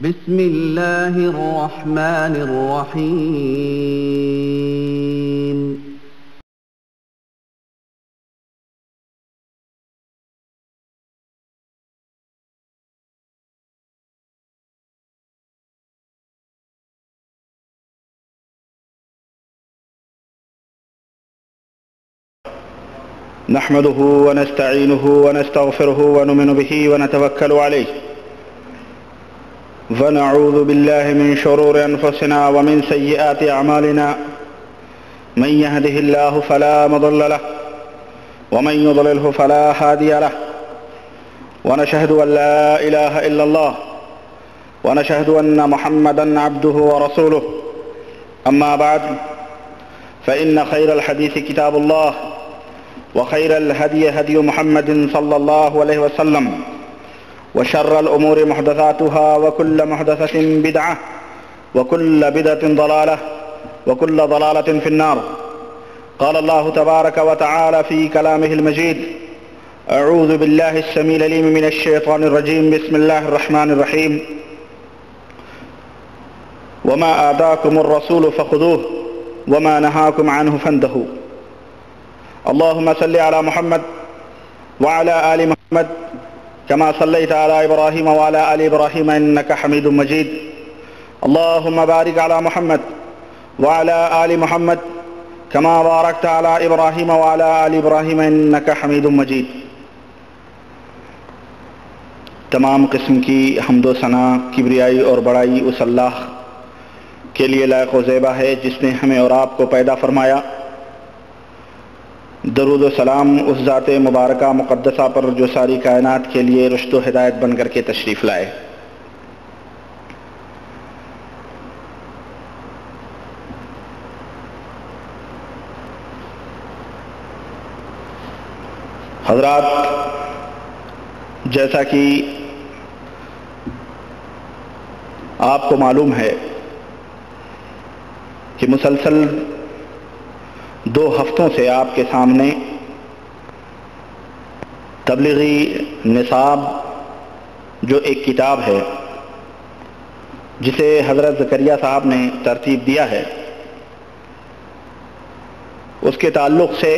بسم الله الرحمن الرحيم. نحمده ونستعينه ونستغفره ونؤمن به ونتوكل عليه ونعوذ بالله من شرور أنفسنا ومن سيئات أعمالنا من يهده الله فلا مضل له ومن يضلله فلا هادي له ونشهد أن لا إله إلا الله ونشهد أن محمدا عبده ورسوله أما بعد فإن خير الحديث كتاب الله وخير الهدي هدي محمد صلى الله عليه وسلم وشر الأمور محدثاتها وكل محدثة بدعة وكل بدعة ضلالة وكل ضلالة في النار. قال الله تبارك وتعالى في كلامه المجيد: أعوذ بالله السميع العليم من الشيطان الرجيم. بسم الله الرحمن الرحيم. وما آتاكم الرسول فخذوه وما نهاكم عنه فانتهوا. اللهم صل على محمد وعلى آل محمد كما صليت على إبراهيم وعلى آل إبراهيم إنك حميد مجيد. اللهم بارك على محمد وعلى آل محمد كما باركت على إبراهيم وعلى آل إبراهيم إنك حميد مجيد. تمام قسم کی حمد و ثنا، کبریائی اور بڑائی اس اللہ کے لیے لائق و زیبا ہے جس نے ہمیں اور آپ کو پیدا فرمایا. درود و سلام اس ذات مبارکہ مقدسہ پر جو ساری کائنات کے لیے رشد و ہدایت بن کر کے تشریف لائے. حضرات، جیسا کہ آپ کو معلوم ہے کہ مسلسل 2 ہفتوں سے آپ کے سامنے تبلیغی نصاب جو ایک کتاب ہے جسے حضرت زکریا صاحب نے ترتیب دیا ہے، اس کے تعلق سے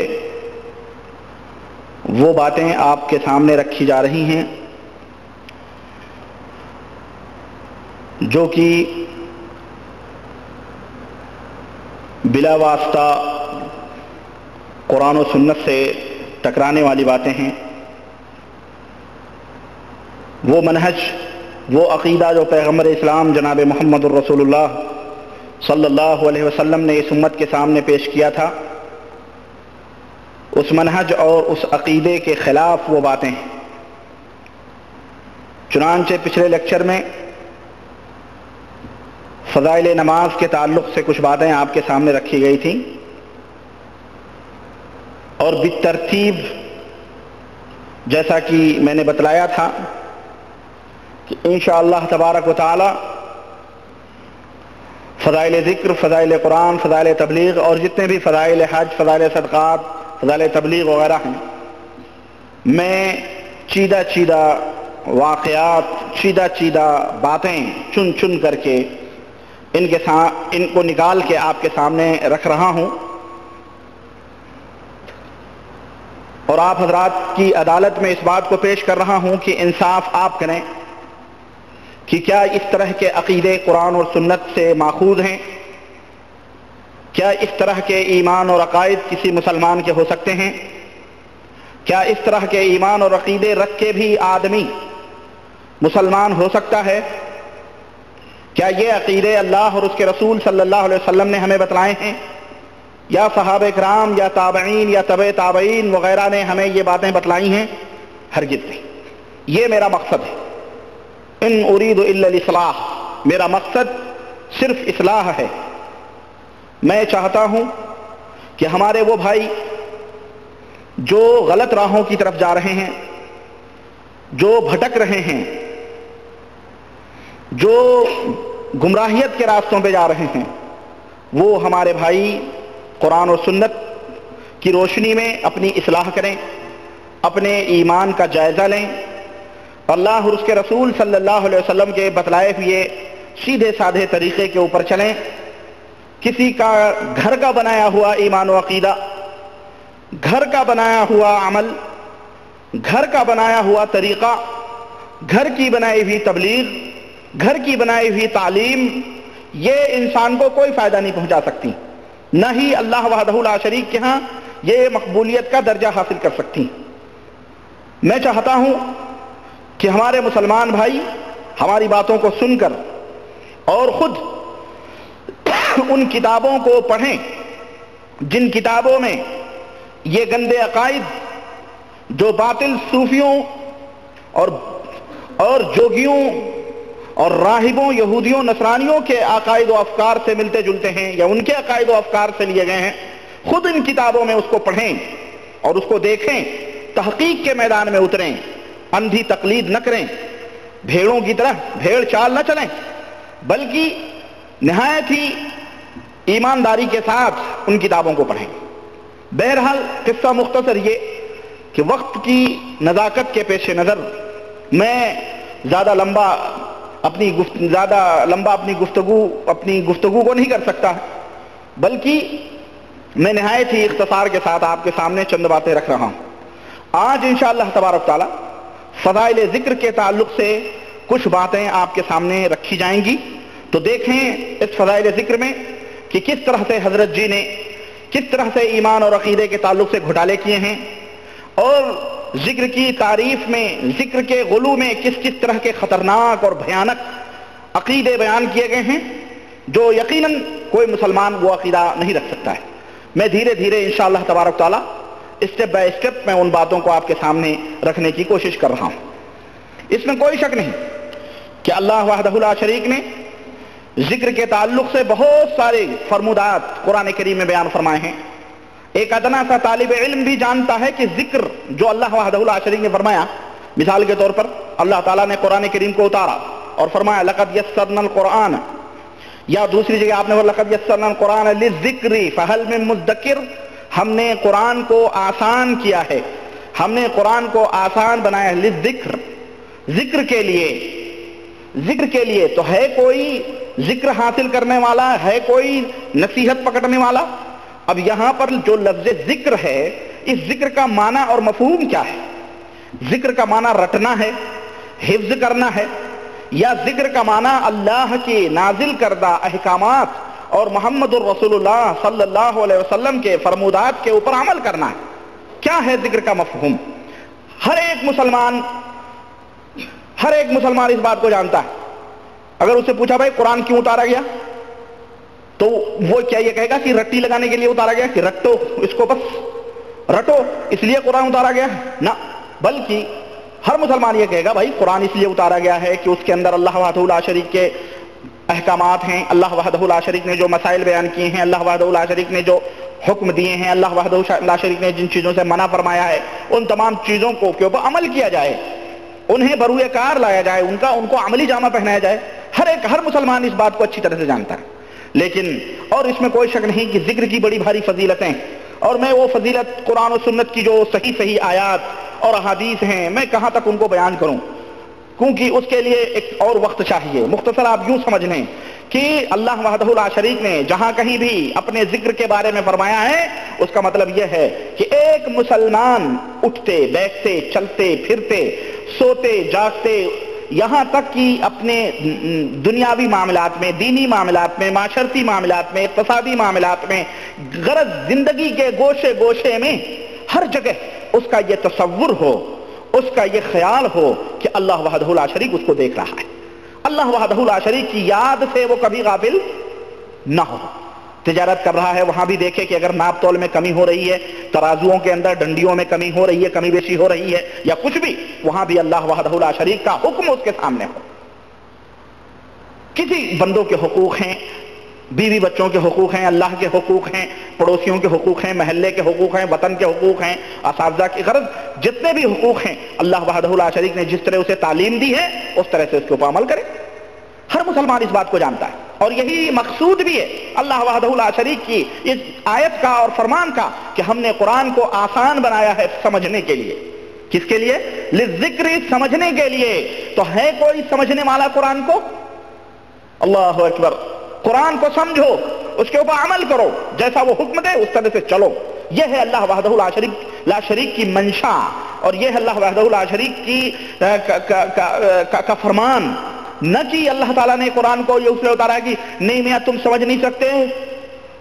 وہ باتیں آپ کے سامنے رکھی جا رہی ہیں جو کہ بلا واسطہ قرآن و سنت سے ٹکرانے والی باتیں ہیں. وہ منہج، وہ عقیدہ جو پیغمبر اسلام جناب محمد الرسول اللہ صلی اللہ علیہ وسلم نے اس امت کے سامنے پیش کیا تھا، اس منہج اور اس عقیدے کے خلاف وہ باتیں ہیں. چنانچہ پچھلے لیکچر میں فضائل نماز کے تعلق سے کچھ باتیں آپ کے سامنے رکھی گئی تھیں اور بالترتیب جیسا کہ میں نے بتلایا تھا کہ انشاءاللہ تبارک و تعالی فضائل ذکر، فضائل قرآن، فضائل تبلیغ اور جتنے بھی فضائل حج، فضائل صدقات، فضائل تبلیغ وغیرہ ہیں، میں چیدہ چیدہ واقعات، چیدہ باتیں چن کر کے ان کو نکال کے آپ کے سامنے رکھ رہا ہوں اور آپ حضرات کی عدالت میں اس بات کو پیش کر رہا ہوں کہ انصاف آپ کریں کہ کیا اس طرح کے عقیدے قرآن اور سنت سے ماخوذ ہیں؟ کیا اس طرح کے ایمان اور عقائد کسی مسلمان کے ہو سکتے ہیں؟ کیا اس طرح کے ایمان اور عقیدے رکھ کے بھی آدمی مسلمان ہو سکتا ہے؟ کیا یہ عقیدے اللہ اور اس کے رسول صلی اللہ علیہ وسلم نے ہمیں بتلائے ہیں یا صحابہ کرام یا تابعین یا تبع تابعین وغیرہ نے ہمیں یہ باتیں بتلائی ہیں؟ ہرگز نہیں. یہ میرا مقصد ہے. ان اريد الا الاصلاح، میرا مقصد صرف اصلاح ہے. میں چاہتا ہوں کہ ہمارے وہ بھائی جو غلط راہوں کی طرف جا رہے ہیں، جو بھٹک رہے ہیں، جو گمراہیت کے راستوں پہ جا رہے ہیں، وہ ہمارے بھائی قرآن و سنت کی روشنی میں اپنی اصلاح کریں، اپنے ایمان کا جائزہ لیں، اللہ اور اس کے رسول صلی اللہ علیہ وسلم کے بتلائے ہوئے سیدھے سادھے طریقے کے اوپر چلیں. کسی کا گھر کا بنایا ہوا ایمان و عقیدہ، گھر کا بنایا ہوا عمل، گھر کا بنایا ہوا طریقہ، گھر کی بنائی ہوئی تبلیغ، گھر کی بنائی ہوئی تعلیم، یہ انسان کو کوئی فائدہ نہیں پہنچا سکتی، نہ ہی اللہ وحدہ لا شریک کے ہاں یہ مقبولیت کا درجہ حاصل کر سکتی. میں چاہتا ہوں کہ ہمارے مسلمان بھائی ہماری باتوں کو سن کر اور خود ان کتابوں کو پڑھیں جن کتابوں میں یہ گندے عقائد جو باطل صوفیوں اور جوگیوں اور راہبوں، یہودیوں، نصرانیوں کے عقائد و افکار سے ملتے جلتے ہیں یا ان کے عقائد و افکار سے لیے گئے ہیں، خود ان کتابوں میں اس کو پڑھیں اور اس کو دیکھیں، تحقیق کے میدان میں اتریں، اندھی تقلید نہ کریں، بھیڑوں کی طرح بھیڑ چال نہ چلیں، بلکہ نہایت ہی ایمانداری کے ساتھ ان کتابوں کو پڑھیں. بہرحال قصہ مختصر یہ کہ وقت کی نزاکت کے پیش نظر میں زیادہ لمبا اپنی گفتگو کو نہیں کر سکتا، بلکہ میں نہایت ہی اختصار کے ساتھ آپ کے سامنے چند باتیں رکھ رہا ہوں. آج انشاءاللہ تبارک تعالی فضائل ذکر کے تعلق سے کچھ باتیں آپ کے سامنے رکھی جائیں گی. تو دیکھیں اس فضائل ذکر میں کہ کس طرح سے حضرت جی نے کس طرح سے ایمان اور عقیدے کے تعلق سے گھوٹالے کیے ہیں، اور ذکر کی تعریف میں، ذکر کے غلو میں کس کس طرح کے خطرناک اور بھیانک عقیدے بیان کیے گئے ہیں جو یقیناً کوئی مسلمان وہ عقیدہ نہیں رکھ سکتا ہے. میں دھیرے دھیرے انشاءاللہ تبارک تعالی اسٹیپ بائی اسٹیپ میں ان باتوں کو آپ کے سامنے رکھنے کی کوشش کر رہا ہوں. اس میں کوئی شک نہیں کہ اللہ وحدہ لا شریک نے ذکر کے تعلق سے بہت سارے فرمودات قرآن کریم میں بیان فرمائے ہیں. ایک ادنا سا طالب علم بھی جانتا ہے کہ ذکر جو اللہ وحدہ لا شریک نے فرمایا، مثال کے طور پر اللہ تعالیٰ نے قرآن کریم کو اتارا اور فرمایا لقد یسرنا القرآن، یا دوسری جگہ آپ نے لقد یسرنا القرآن للذکر فہل من مدکر، ہم نے قرآن کو آسان کیا ہے، ہم نے قرآن کو آسان بنایا ہے للذکر، ذکر کے لیے. ذکر کے لیے تو ہے کوئی ذکر حاصل کرنے والا، ہے کوئی نصیحت پکڑنے والا. اب یہاں پر جو لفظ ذکر ہے، اس ذکر کا معنی اور مفہوم کیا ہے؟ ذکر کا معنی رٹنا ہے، حفظ کرنا ہے، یا ذکر کا معنی اللہ کے نازل کردہ احکامات اور محمد الرسول اللہ صلی اللہ علیہ وسلم کے فرمودات کے اوپر عمل کرنا ہے؟ کیا ہے ذکر کا مفہوم؟ ہر ایک مسلمان اس بات کو جانتا ہے. اگر اسے پوچھا بھائی قرآن کیوں اتارا گیا، تو وہ کیا یہ کہے گا کہ رٹی لگانے کے لیے اتارا گیا، کہ رٹو اس کو، بس رٹو اس لیے قرآن اتارا گیا؟ نہ، بلکہ ہر مسلمان یہ کہے گا بھائی قرآن اس لیے اتارا گیا ہے کہ اس کے اندر اللہ وحدہ لا شریک کے احکامات ہیں، اللہ وحدہ لا شریک نے جو مسائل بیان کیے ہیں، اللہ وحدہ لا شریک نے جو حکم دیے ہیں، اللہ وحدہ لا شریک نے جن چیزوں سے منع فرمایا ہے، ان تمام چیزوں کو کے اوپر عمل کیا جائے، انہیں بروئے کار لایا جائے، ان کو عملی جامہ پہنایا جائے. ہر مسلمان اس بات کو اچھی طرح سے جانتا ہے. لیکن اور اس میں کوئی شک نہیں کہ ذکر کی بڑی بھاری فضیلتیں، اور میں وہ فضیلت قرآن و سنت کی جو صحیح آیات اور احادیث ہیں میں کہاں تک ان کو بیان کروں، کیونکہ اس کے لیے ایک اور وقت چاہیے. مختصر آپ یوں سمجھ لیں کہ اللہ وحدہ لا شریک نے جہاں کہیں بھی اپنے ذکر کے بارے میں فرمایا ہے، اس کا مطلب یہ ہے کہ ایک مسلمان اٹھتے بیٹھتے چلتے پھرتے سوتے جاگتے، یہاں تک کہ اپنے دنیاوی معاملات میں، دینی معاملات میں، معاشرتی معاملات میں، اقتصادی معاملات میں، غرض زندگی کے گوشے گوشے میں ہر جگہ اس کا یہ تصور ہو، اس کا یہ خیال ہو کہ اللہ وحدہ لا شریک اس کو دیکھ رہا ہے، اللہ وحدہ لا شریک کی یاد سے وہ کبھی غافل نہ ہو. تجارت کر رہا ہے وہاں بھی دیکھے کہ اگر ناپ تول میں کمی ہو رہی ہے، ترازوؤں کے اندر ڈنڈیوں میں کمی ہو رہی ہے، کمی بیشی ہو رہی ہے یا کچھ بھی، وہاں بھی اللہ وحدہ لا شریک کا حکم اس کے سامنے ہو. کسی بندوں کے حقوق ہیں، بیوی بچوں کے حقوق ہیں، اللہ کے حقوق ہیں، پڑوسیوں کے حقوق ہیں، محلے کے حقوق ہیں، وطن کے حقوق ہیں، اساتذہ کی، غرض جتنے بھی حقوق ہیں اللہ وحدہ لا شریک نے جس طرح اسے تعلیم دی ہے اس طرح سے اس کے اوپر عمل کرے. ہر مسلمان اس بات کو جانتا ہے، اور یہی مقصود بھی ہے اللہ وحدہ لا شریک کی اس آیت کا اور فرمان کا کہ ہم نے قرآن کو آسان بنایا ہے سمجھنے کے لیے. کس کے لیے؟ للذکر، سمجھنے کے لیے. تو ہے کوئی سمجھنے والا قرآن کو؟ اللہ اکبر. قرآن کو سمجھو، اس کے اوپر عمل کرو، جیسا وہ حکم دے اس طرح سے چلو. یہ ہے اللہ وحدہ لا شریک کی منشا، اور یہ ہے اللہ وحدہ لا شریک کی کا فرمان. نہ کہ اللہ تعالیٰ نے قرآن کو یہ اس لیے اتارا ہے کہ نہیں میاں تم سمجھ نہیں سکتے،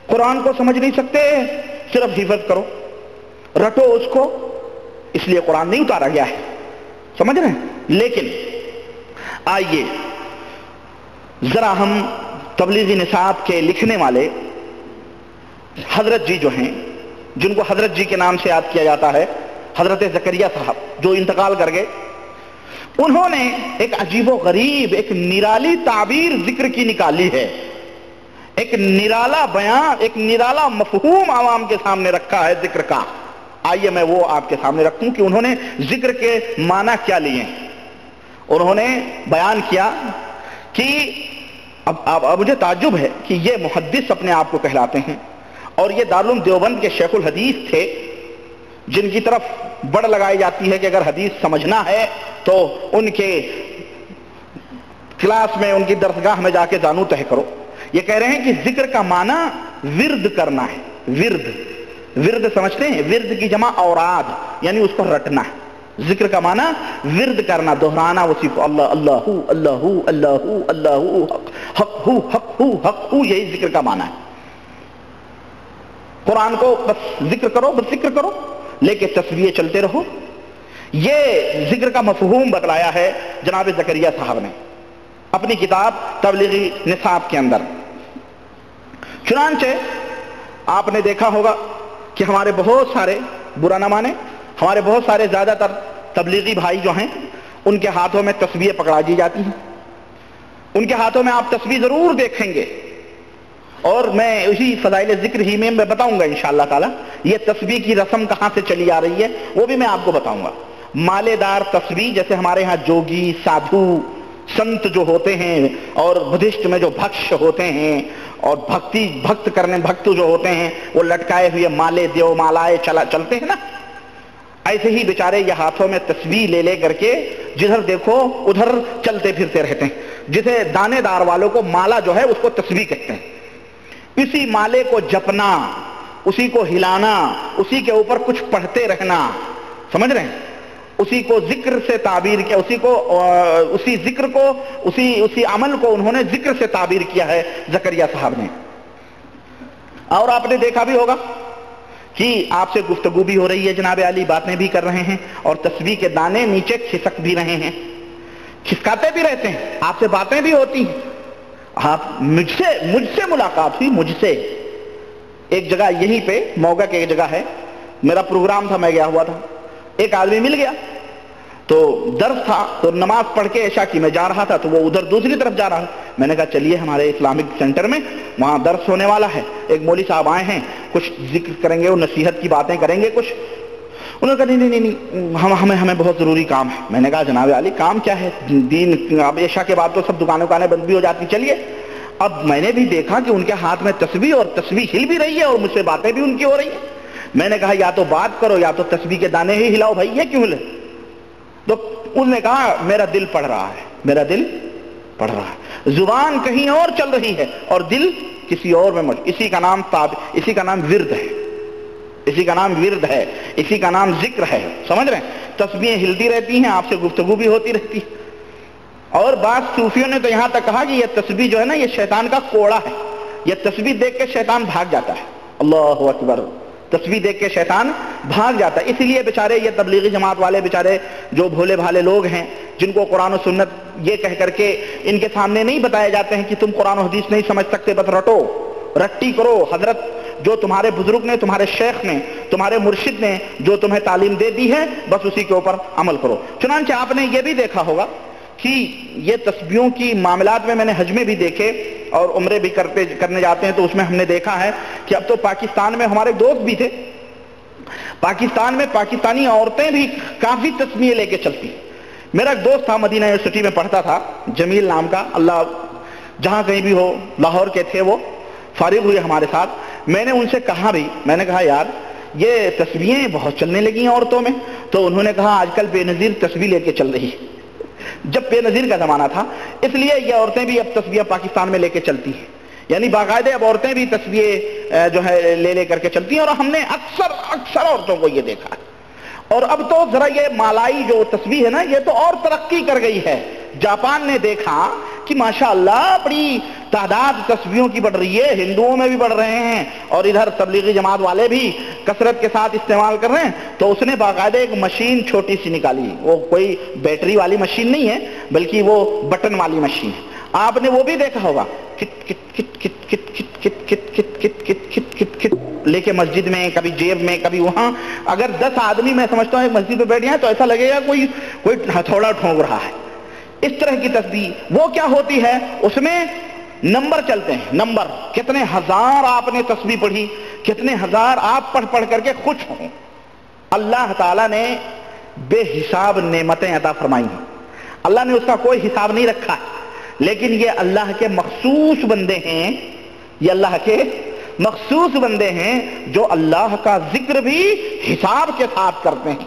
قرآن کو سمجھ نہیں سکتے، صرف حفظ کرو، رٹو اس کو، اس لیے قرآن نہیں اتارا گیا ہے. سمجھ رہے ہیں؟ لیکن آئیے ذرا ہم تبلیغی نصاب کے لکھنے والے حضرت جی جو ہیں، جن کو حضرت جی کے نام سے یاد کیا جاتا ہے، حضرت زکریہ صاحب جو انتقال کر گئے، انہوں نے ایک عجیب و غریب، ایک نرالی تعبیر ذکر کی نکالی ہے. ایک نرالا بیان، ایک نرالا مفہوم عوام کے سامنے رکھا ہے ذکر کا. آئیے میں وہ آپ کے سامنے رکھوں کہ انہوں نے ذکر کے معنی کیا لیے ہیں. انہوں نے بیان کیا کہ اب مجھے تعجب ہے کہ یہ محدث اپنے آپ کو کہلاتے ہیں، اور یہ دارالعلوم دیوبند کے شیخ الحدیث تھے، جن کی طرف بڑ لگائی جاتی ہے کہ اگر حدیث سمجھنا ہے تو ان کے کلاس میں، ان کی درسگاہ میں جا کے زانو تہ کرو. یہ کہہ رہے ہیں کہ ذکر کا معنی ورد کرنا ہے. ورد سمجھتے ہیں؟ ورد کی جمع اوراد، یعنی اس کو رٹنا ہے. ذکر کا معنی ورد کرنا، دہرانا اسی کو، اللہ اللہ اللہ اللہ اللہ حق ہو حق ہو حق ہو، یہی ذکر کا معنی ہے. قرآن کو بس ذکر کرو، بس ذکر کرو، لے کے تسبیح چلتے رہو. یہ ذکر کا مفہوم بتلایا ہے جناب زکریا صاحب نے اپنی کتاب تبلیغی نصاب کے اندر. چنانچہ آپ نے دیکھا ہوگا کہ ہمارے بہت سارے، برا نہ مانے، ہمارے بہت سارے زیادہ تر تبلیغی بھائی جو ہیں، ان کے ہاتھوں میں تسبیح پکڑا دی جاتی ہیں. ان کے ہاتھوں میں آپ تسبیح ضرور دیکھیں گے، اور میں اسی فضائل ذکر ہی میں بتاؤں گا انشاءاللہ تعالی یہ تسبیح کی رسم کہاں سے چلی آ رہی ہے، وہ بھی میں آپ کو بتاؤں گا. مالے دار تسبیح، جیسے ہمارے ہاں جوگی، سادھو، سنت جو ہوتے ہیں، اور بدھسٹ میں جو بھکش ہوتے ہیں، اور بھکت جو ہوتے ہیں، وہ لٹکائے ہوئے مالے دیو مالائے چلتے ہیں نا، ایسے ہی بیچارے یہ ہاتھوں میں تسبیح لے کر کے جدھر دیکھو ادھر چلتے پھرتے رہتے ہیں. جسے دانے دار والوں کو مالا جو ہے اس کو تسبیح کہتے ہیں. اسی مالے کو جپنا، اسی کو ہلانا، اسی کے اوپر کچھ پڑھتے رہنا، سمجھ رہے ہیں؟ اسی کو ذکر سے تعبیر کیا، اسی ذکر کو، اسی عمل کو انہوں نے ذکر سے تعبیر کیا ہے زکریا صاحب نے. اور آپ نے دیکھا بھی ہوگا کہ آپ سے گفتگو بھی ہو رہی ہے جناب علی، باتیں بھی کر رہے ہیں، اور تسبیح کے دانے نیچے کھسک بھی رہے ہیں، کھسکاتے بھی رہتے ہیں، آپ سے باتیں بھی ہوتی ہیں. آپ مجھ سے ملاقات ہوئی، مجھ سے ایک جگہ یہیں پہ موگا کے ایک جگہ ہے، میرا پروگرام تھا، میں گیا ہوا تھا، ایک آدمی مل گیا، تو درس تھا، تو نماز پڑھ کے عشاء کی میں جا رہا تھا، تو وہ ادھر دوسری طرف جا رہا. میں نے کہا چلیے ہمارے اسلامک سینٹر میں وہاں درس ہونے والا ہے، ایک مولوی صاحب آئے ہیں، کچھ ذکر کریں گے اور نصیحت کی باتیں کریں گے کچھ. انہوں نے کہا نہیں ہمیں بہت ضروری کام ہے. میں نے کہا جناب علی کام کیا ہے؟ دین، اب عشاء کے بعد تو سب دکانیں بند بھی ہو جاتی، چلیے. اب میں نے بھی دیکھا کہ ان کے ہاتھ میں تسبیح، اور تسبیح ہل بھی رہی ہے، اور مجھ سے باتیں بھی ان کی ہو رہی ہیں. میں نے کہا یا تو بات کرو یا تو تسبیح کے دانے ہی ہلاؤ بھائی، یہ کیوں ہلے؟ تو انہوں نے کہا میرا دل پڑھ رہا ہے، میرا دل پڑھ رہا ہے، زبان کہیں اور چل رہی ہے اور دل کسی اور میں اسی کا نام ورد ہے، اسی کا نام ورد ہے، اسی کا نام ذکر ہے. سمجھ رہے ہیں؟ تسبیحیں ہلتی رہتی ہیں، آپ سے گفتگو بھی ہوتی رہتی ہے. اور بعض صوفیوں نے تو یہاں تک کہا کہ یہ تسبیح جو ہے نا، یہ شیطان کا کوڑا ہے، یہ تسبیح دیکھ کے شیطان بھاگ جاتا ہے. اللہ اکبر، تسبیح دیکھ کے شیطان بھاگ جاتا ہے. اس لیے بیچارے یہ تبلیغی جماعت والے بیچارے جو بھولے بھالے لوگ ہیں، جن کو قرآن و سنت یہ کہہ کر کے ان کے سامنے نہیں بتایا جاتے ہیں کہ تم قرآن و حدیث نہیں سمجھ سکتے، بس رٹو، رٹی کرو. حضرت جو تمہارے بزرگ نے، تمہارے شیخ نے، تمہارے مرشد نے جو تمہیں تعلیم دے دی ہے، بس اسی کے اوپر عمل کرو. چنانچہ آپ نے یہ بھی دیکھا ہوگا کہ یہ تسبیحوں کی معاملات میں نے حج میں بھی دیکھے، اور عمرے بھی کرنے جاتے ہیں، تو اس میں ہم نے دیکھا ہے کہ اب تو پاکستان میں ہمارے دوست بھی تھے، پاکستان میں پاکستانی عورتیں بھی کافی تسبیح لے کے چلتی. میرا ایک دوست تھا، مدینہ یونیورسٹی میں پڑھتا تھا، جمیل نام کا، اللہ جہاں کہیں بھی ہو، لاہور کے تھے، وہ فارغ ہوئے ہمارے ساتھ. میں نے ان سے کہا بھی، میں نے کہا یار یہ تسبیحیں بہت چلنے لگی ہیں عورتوں میں، تو انہوں نے کہا آج کل بے نظیر تسبیح لے کے چل رہی ہے. جب بے نظیر کا زمانہ تھا اس لیے یہ عورتیں بھی اب تسبیح پاکستان میں لے کے چلتی ہیں, یعنی باقاعدہ اب عورتیں بھی تسبیح جو ہے لے کر کے چلتی ہیں, اور ہم نے اکثر عورتوں کو یہ دیکھا ہے. اور اب تو ذرا یہ مالائی جو تسبیح ہے نا, یہ تو اور ترقی کر گئی ہے. جاپان نے دیکھا کہ ماشاءاللہ بڑی تعداد تسبیحوں کی بڑھ رہی ہے, ہندوؤں میں بھی بڑھ رہے ہیں اور ادھر تبلیغی جماعت والے بھی کثرت کے ساتھ استعمال کر رہے ہیں. تو اس نے باقاعدہ ایک مشین چھوٹی سی نکالی, وہ کوئی بیٹری والی مشین نہیں ہے بلکہ وہ بٹن والی مشین ہے. آپ نے وہ بھی دیکھا ہوگا, کٹ کٹ کٹ کٹ کٹ کٹ کٹ کٹ کٹ کٹ کٹ کٹ کٹ کٹ لے کے مسجد میں, کبھی جیب میں, کبھی وہاں. اگر 10 آدمی میں سمجھتا ہوں ایک مسجد پہ بیٹھ جائیں تو ایسا لگے گا کوئی ہتھوڑا ٹھونک رہا ہے. اس طرح کی تسبیح وہ کیا ہوتی ہے, اس میں نمبر چلتے ہیں, نمبر کتنے ہزار آپ نے تسبیح پڑھی, کتنے ہزار آپ پڑھ کر کے خوش ہوں. اللہ تعالیٰ نے بے حساب نعمتیں عطا فرمائی ہیں, اللہ نے اس کا کوئی حساب نہیں رکھا ہے, لیکن یہ اللہ کے مخصوص بندے ہیں, یہ اللہ کے مخصوص بندے ہیں جو اللہ کا ذکر بھی حساب کے ساتھ کرتے ہیں.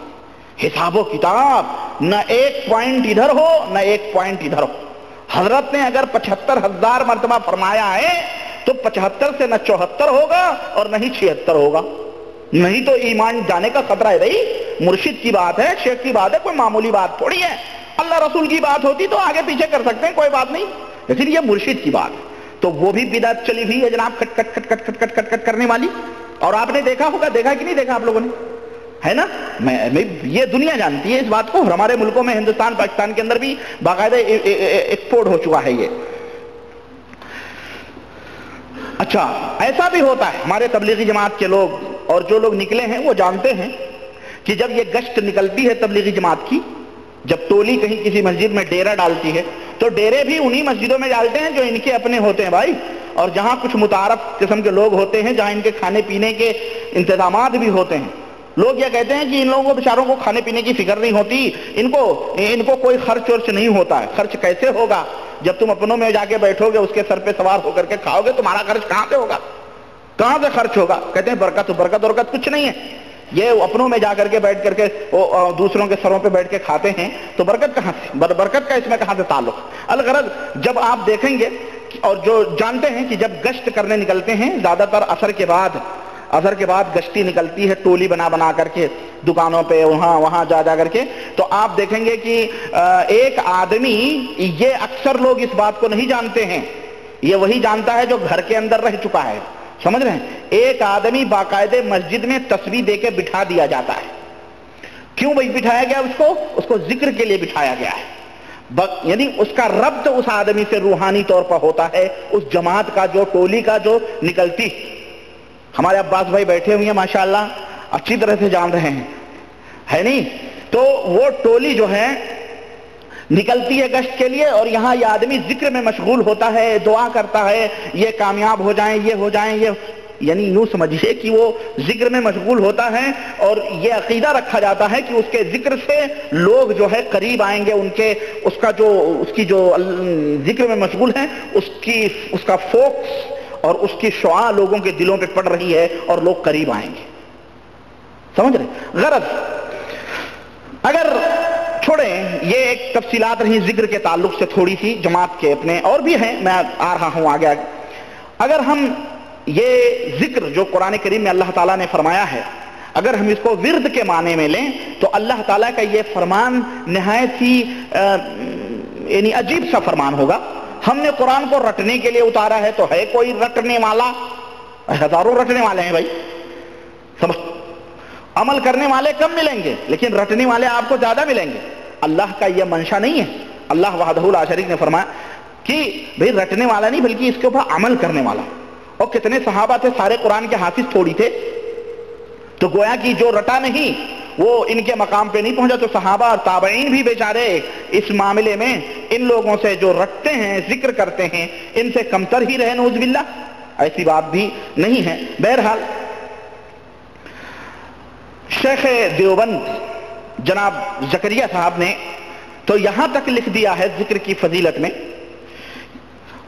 حساب و کتاب, نہ ایک پوائنٹ ادھر ہو نہ ایک پوائنٹ ادھر ہو. حضرت نے اگر 75,000 مرتبہ فرمایا ہے تو 75 سے نہ 74 ہوگا اور نہ ہی 76 ہوگا. نہیں تو ایمان جانے کا خطرہ ہے بھائی. مرشد کی بات ہے, شیخ کی بات ہے, کوئی معمولی بات تھوڑی ہے. اللہ رسول کی بات ہوتی تو آگے پیچھے کر سکتے ہیں, کوئی بات نہیں, لیکن یہ مرشد کی بات ہے. تو وہ بھی بدعت چلی ہوئی ہے جناب, کٹ کٹ کٹ کٹ کٹ کٹ کٹ کٹ کرنے والی. اور آپ نے دیکھا ہوگا, دیکھا کہ نہیں دیکھا آپ لوگوں نے, ہے نا, یہ دنیا جانتی ہے اس بات کو. ہمارے ملکوں میں ہندوستان پاکستان کے اندر بھی باقاعدہ ایکسپورٹ ہو چکا ہے یہ. اچھا, ایسا بھی ہوتا ہے, ہمارے تبلیغی جماعت کے لوگ اور جو لوگ نکلے ہیں وہ جانتے ہیں کہ جب یہ گشت نکلتی ہے تبلیغی جماعت کی, جب ٹولی کہیں کسی مسجد میں ڈیرا ڈالتی ہے تو ڈیرے بھی انہی مسجدوں میں ڈالتے ہیں جو ان کے اپنے ہوتے ہیں بھائی, اور جہاں کچھ متعارف قسم کے لوگ ہوتے ہیں, جہاں ان کے کھانے پینے کے انتظامات بھی ہوتے ہیں. لوگ یہ کہتے ہیں کہ ان لوگوں کو بیچاروں کو کھانے پینے کی فکر نہیں ہوتی, ان کو کوئی خرچ ورچ نہیں ہوتا ہے. خرچ کیسے ہوگا جب تم اپنوں میں جا کے بیٹھو گے, اس کے سر پہ سوار ہو کر کے کھاؤ گے, تمہارا خرچ کہاں سے ہوگا, کہاں سے خرچ ہوگا. کہتے ہیں برکت کچھ نہیں ہے. یہ اپنوں میں جا کر کے بیٹھ کر کے دوسروں کے سروں پہ بیٹھ کے کھاتے ہیں تو برکت کہاں سے, برکت کا اس میں کہاں سے تعلق. الغرض جب آپ دیکھیں گے اور جو جانتے ہیں کہ جب گشت کرنے نکلتے ہیں زیادہ تر عصر کے بعد گشتی نکلتی ہے, ٹولی بنا کر کے دکانوں پہ وہاں جا کر کے, تو آپ دیکھیں گے کہ ایک آدمی, یہ اکثر لوگ اس بات کو نہیں جانتے ہیں, یہ وہی جانتا ہے جو گھر کے اندر رہ چکا ہے. سمجھ رہے ہیں, ایک آدمی باقاعدہ مسجد میں تسبیح دے کے بٹھا دیا جاتا ہے. کیوں بھائی بٹھایا گیا اس کو ذکر کے لیے بٹھایا گیا ہے. یعنی اس کا ربط اس آدمی سے روحانی طور پر ہوتا ہے, اس جماعت کا, جو ٹولی کا جو نکلتی. ہمارے عباس بھائی بیٹھے ہوئے ہیں ماشاءاللہ, اچھی طرح سے جان رہے ہیں, ہے نہیں. تو وہ ٹولی جو ہے نکلتی ہے گشت کے لیے, اور یہاں یہ آدمی ذکر میں مشغول ہوتا ہے, دعا کرتا ہے, یہ کامیاب ہو جائیں, یہ ہو جائیں, یہ, یعنی یوں سمجھیے کہ وہ ذکر میں مشغول ہوتا ہے. اور یہ عقیدہ رکھا جاتا ہے کہ اس کے ذکر سے لوگ جو ہے قریب آئیں گے, اس کی جو ذکر میں مشغول ہیں, اس کا فوکس اور اس کی شعاع لوگوں کے دلوں پہ پڑ رہی ہے اور لوگ قریب آئیں گے. سمجھ رہے. غرض اگر چھوڑیں, یہ ایک تفصیلات رہی ذکر کے تعلق سے تھوڑی سی, جماعت کے اپنے اور بھی ہیں, میں آ رہا ہوں آگے. اگر ہم یہ ذکر جو قرآن کریم میں اللہ تعالیٰ نے فرمایا ہے, اگر ہم اس کو ورد کے معنی میں لیں تو اللہ تعالیٰ کا یہ فرمان نہایت ہی یعنی عجیب سا فرمان ہوگا. ہم نے قرآن کو رٹنے کے لیے اتارا ہے, تو ہے کوئی رٹنے والا؟ ہزاروں رٹنے والے ہیں بھائی, سمجھ. عمل کرنے والے کم ملیں گے لیکن رٹنے والے آپ کو زیادہ ملیں گے. اللہ کا یہ منشا نہیں ہے. اللہ وحدہ لا شریک نے فرمایا کہ بھئی رٹنے والا نہیں بلکہ اس کے اوپر عمل کرنے والا. اور کتنے صحابہ تھے, سارے قرآن کے حافظ تھوڑی تھے, تو گویا کہ جو رٹا نہیں وہ ان کے مقام پہ نہیں پہنچا. تو صحابہ اور تابعین بھی بیچارے اس معاملے میں ان لوگوں سے جو رٹتے ہیں, ذکر کرتے ہیں, ان سے کمتر ہی رہے, نعوذ باللہ. ایسی بات بھی نہیں ہے. بہرحال شیخ دیوبند جناب زکریا صاحب نے تو یہاں تک لکھ دیا ہے ذکر کی فضیلت میں,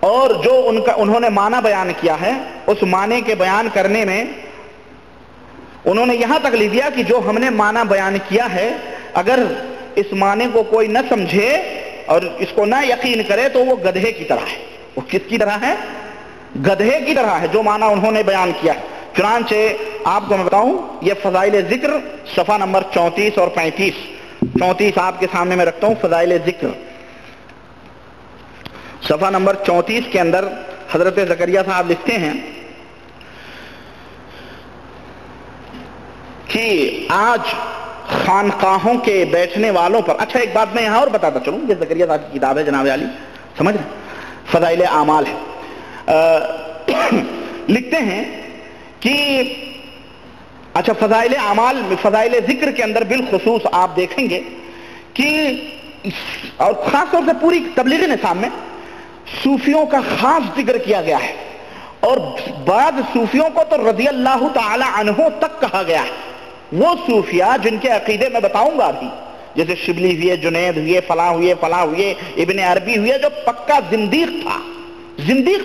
اور جو انہوں نے معنی بیان کیا ہے, اس معنی کے بیان کرنے میں انہوں نے یہاں تک لکھ دیا کہ جو ہم نے معنی بیان کیا ہے اگر اس معنی کو کوئی نہ سمجھے اور اس کو نہ یقین کرے تو وہ گدھے کی طرح ہے. وہ کس کی طرح ہے؟ گدھے کی طرح ہے جو معنی انہوں نے بیان کیا ہے. چنانچہ آپ کو میں بتاؤں یہ فضائل ذکر صفحہ نمبر 34 اور 35. 34 آپ کے سامنے میں رکھتا ہوں. فضائل ذکر صفحہ نمبر 34 کے اندر حضرت زکریا صاحب لکھتے ہیں کہ آج خانقاہوں کے بیٹھنے والوں پر. اچھا ایک بات میں یہاں اور بتاتا چلوں، یہ زکریا صاحب کی کتاب ہے جناب عالی، سمجھ رہے ہیں، فضائل اعمال ہے. لکھتے ہیں کہ اچھا فضائل اعمال فضائل ذکر کے اندر بالخصوص آپ دیکھیں گے کہ اور خاص طور سے پوری تبلیغ نظام میں صوفیوں کا خاص ذکر کیا گیا ہے، اور بعض صوفیوں کو تو رضی اللہ تعالی عنہ تک کہا گیا ہے. وہ صوفیاء جن کے عقیدے میں بتاؤں گا ابھی، جیسے شبلی ہوئے، جنید ہوئے، فلاں ہوئے، ابن عربی ہوئے، جو پکا زندیق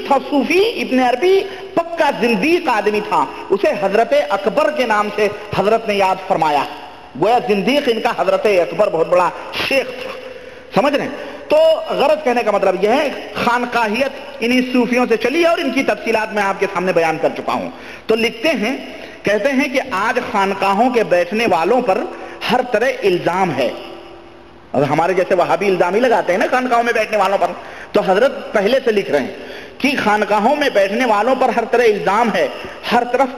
تھا صوفی. ابن عربی پکا زندیق آدمی تھا، اسے حضرت اکبر کے نام سے حضرت نے یاد فرمایا. گویا زندیق ان کا حضرت اکبر بہت بڑا شیخ تھا، سمجھ رہے ہیں. تو غرض کہنے کا مطلب یہ ہے خانقاہیت انہی صوفیوں سے چلی ہے اور ان کی تفصیلات میں آپ کے سامنے بیان کر چکا ہوں. تو لکھتے ہیں، کہتے ہیں کہ آج خانقاہوں کے بیٹھنے والوں پر ہر طرح الزام ہے. اور ہمارے جیسے وہابی الزام ہی لگاتے ہیں نا خانقاہوں میں بیٹھنے والوں پر، تو حضرت پہلے سے لکھ رہے ہیں کہ خانقاہوں میں بیٹھنے والوں پر ہر طرح الزام ہے، ہر طرف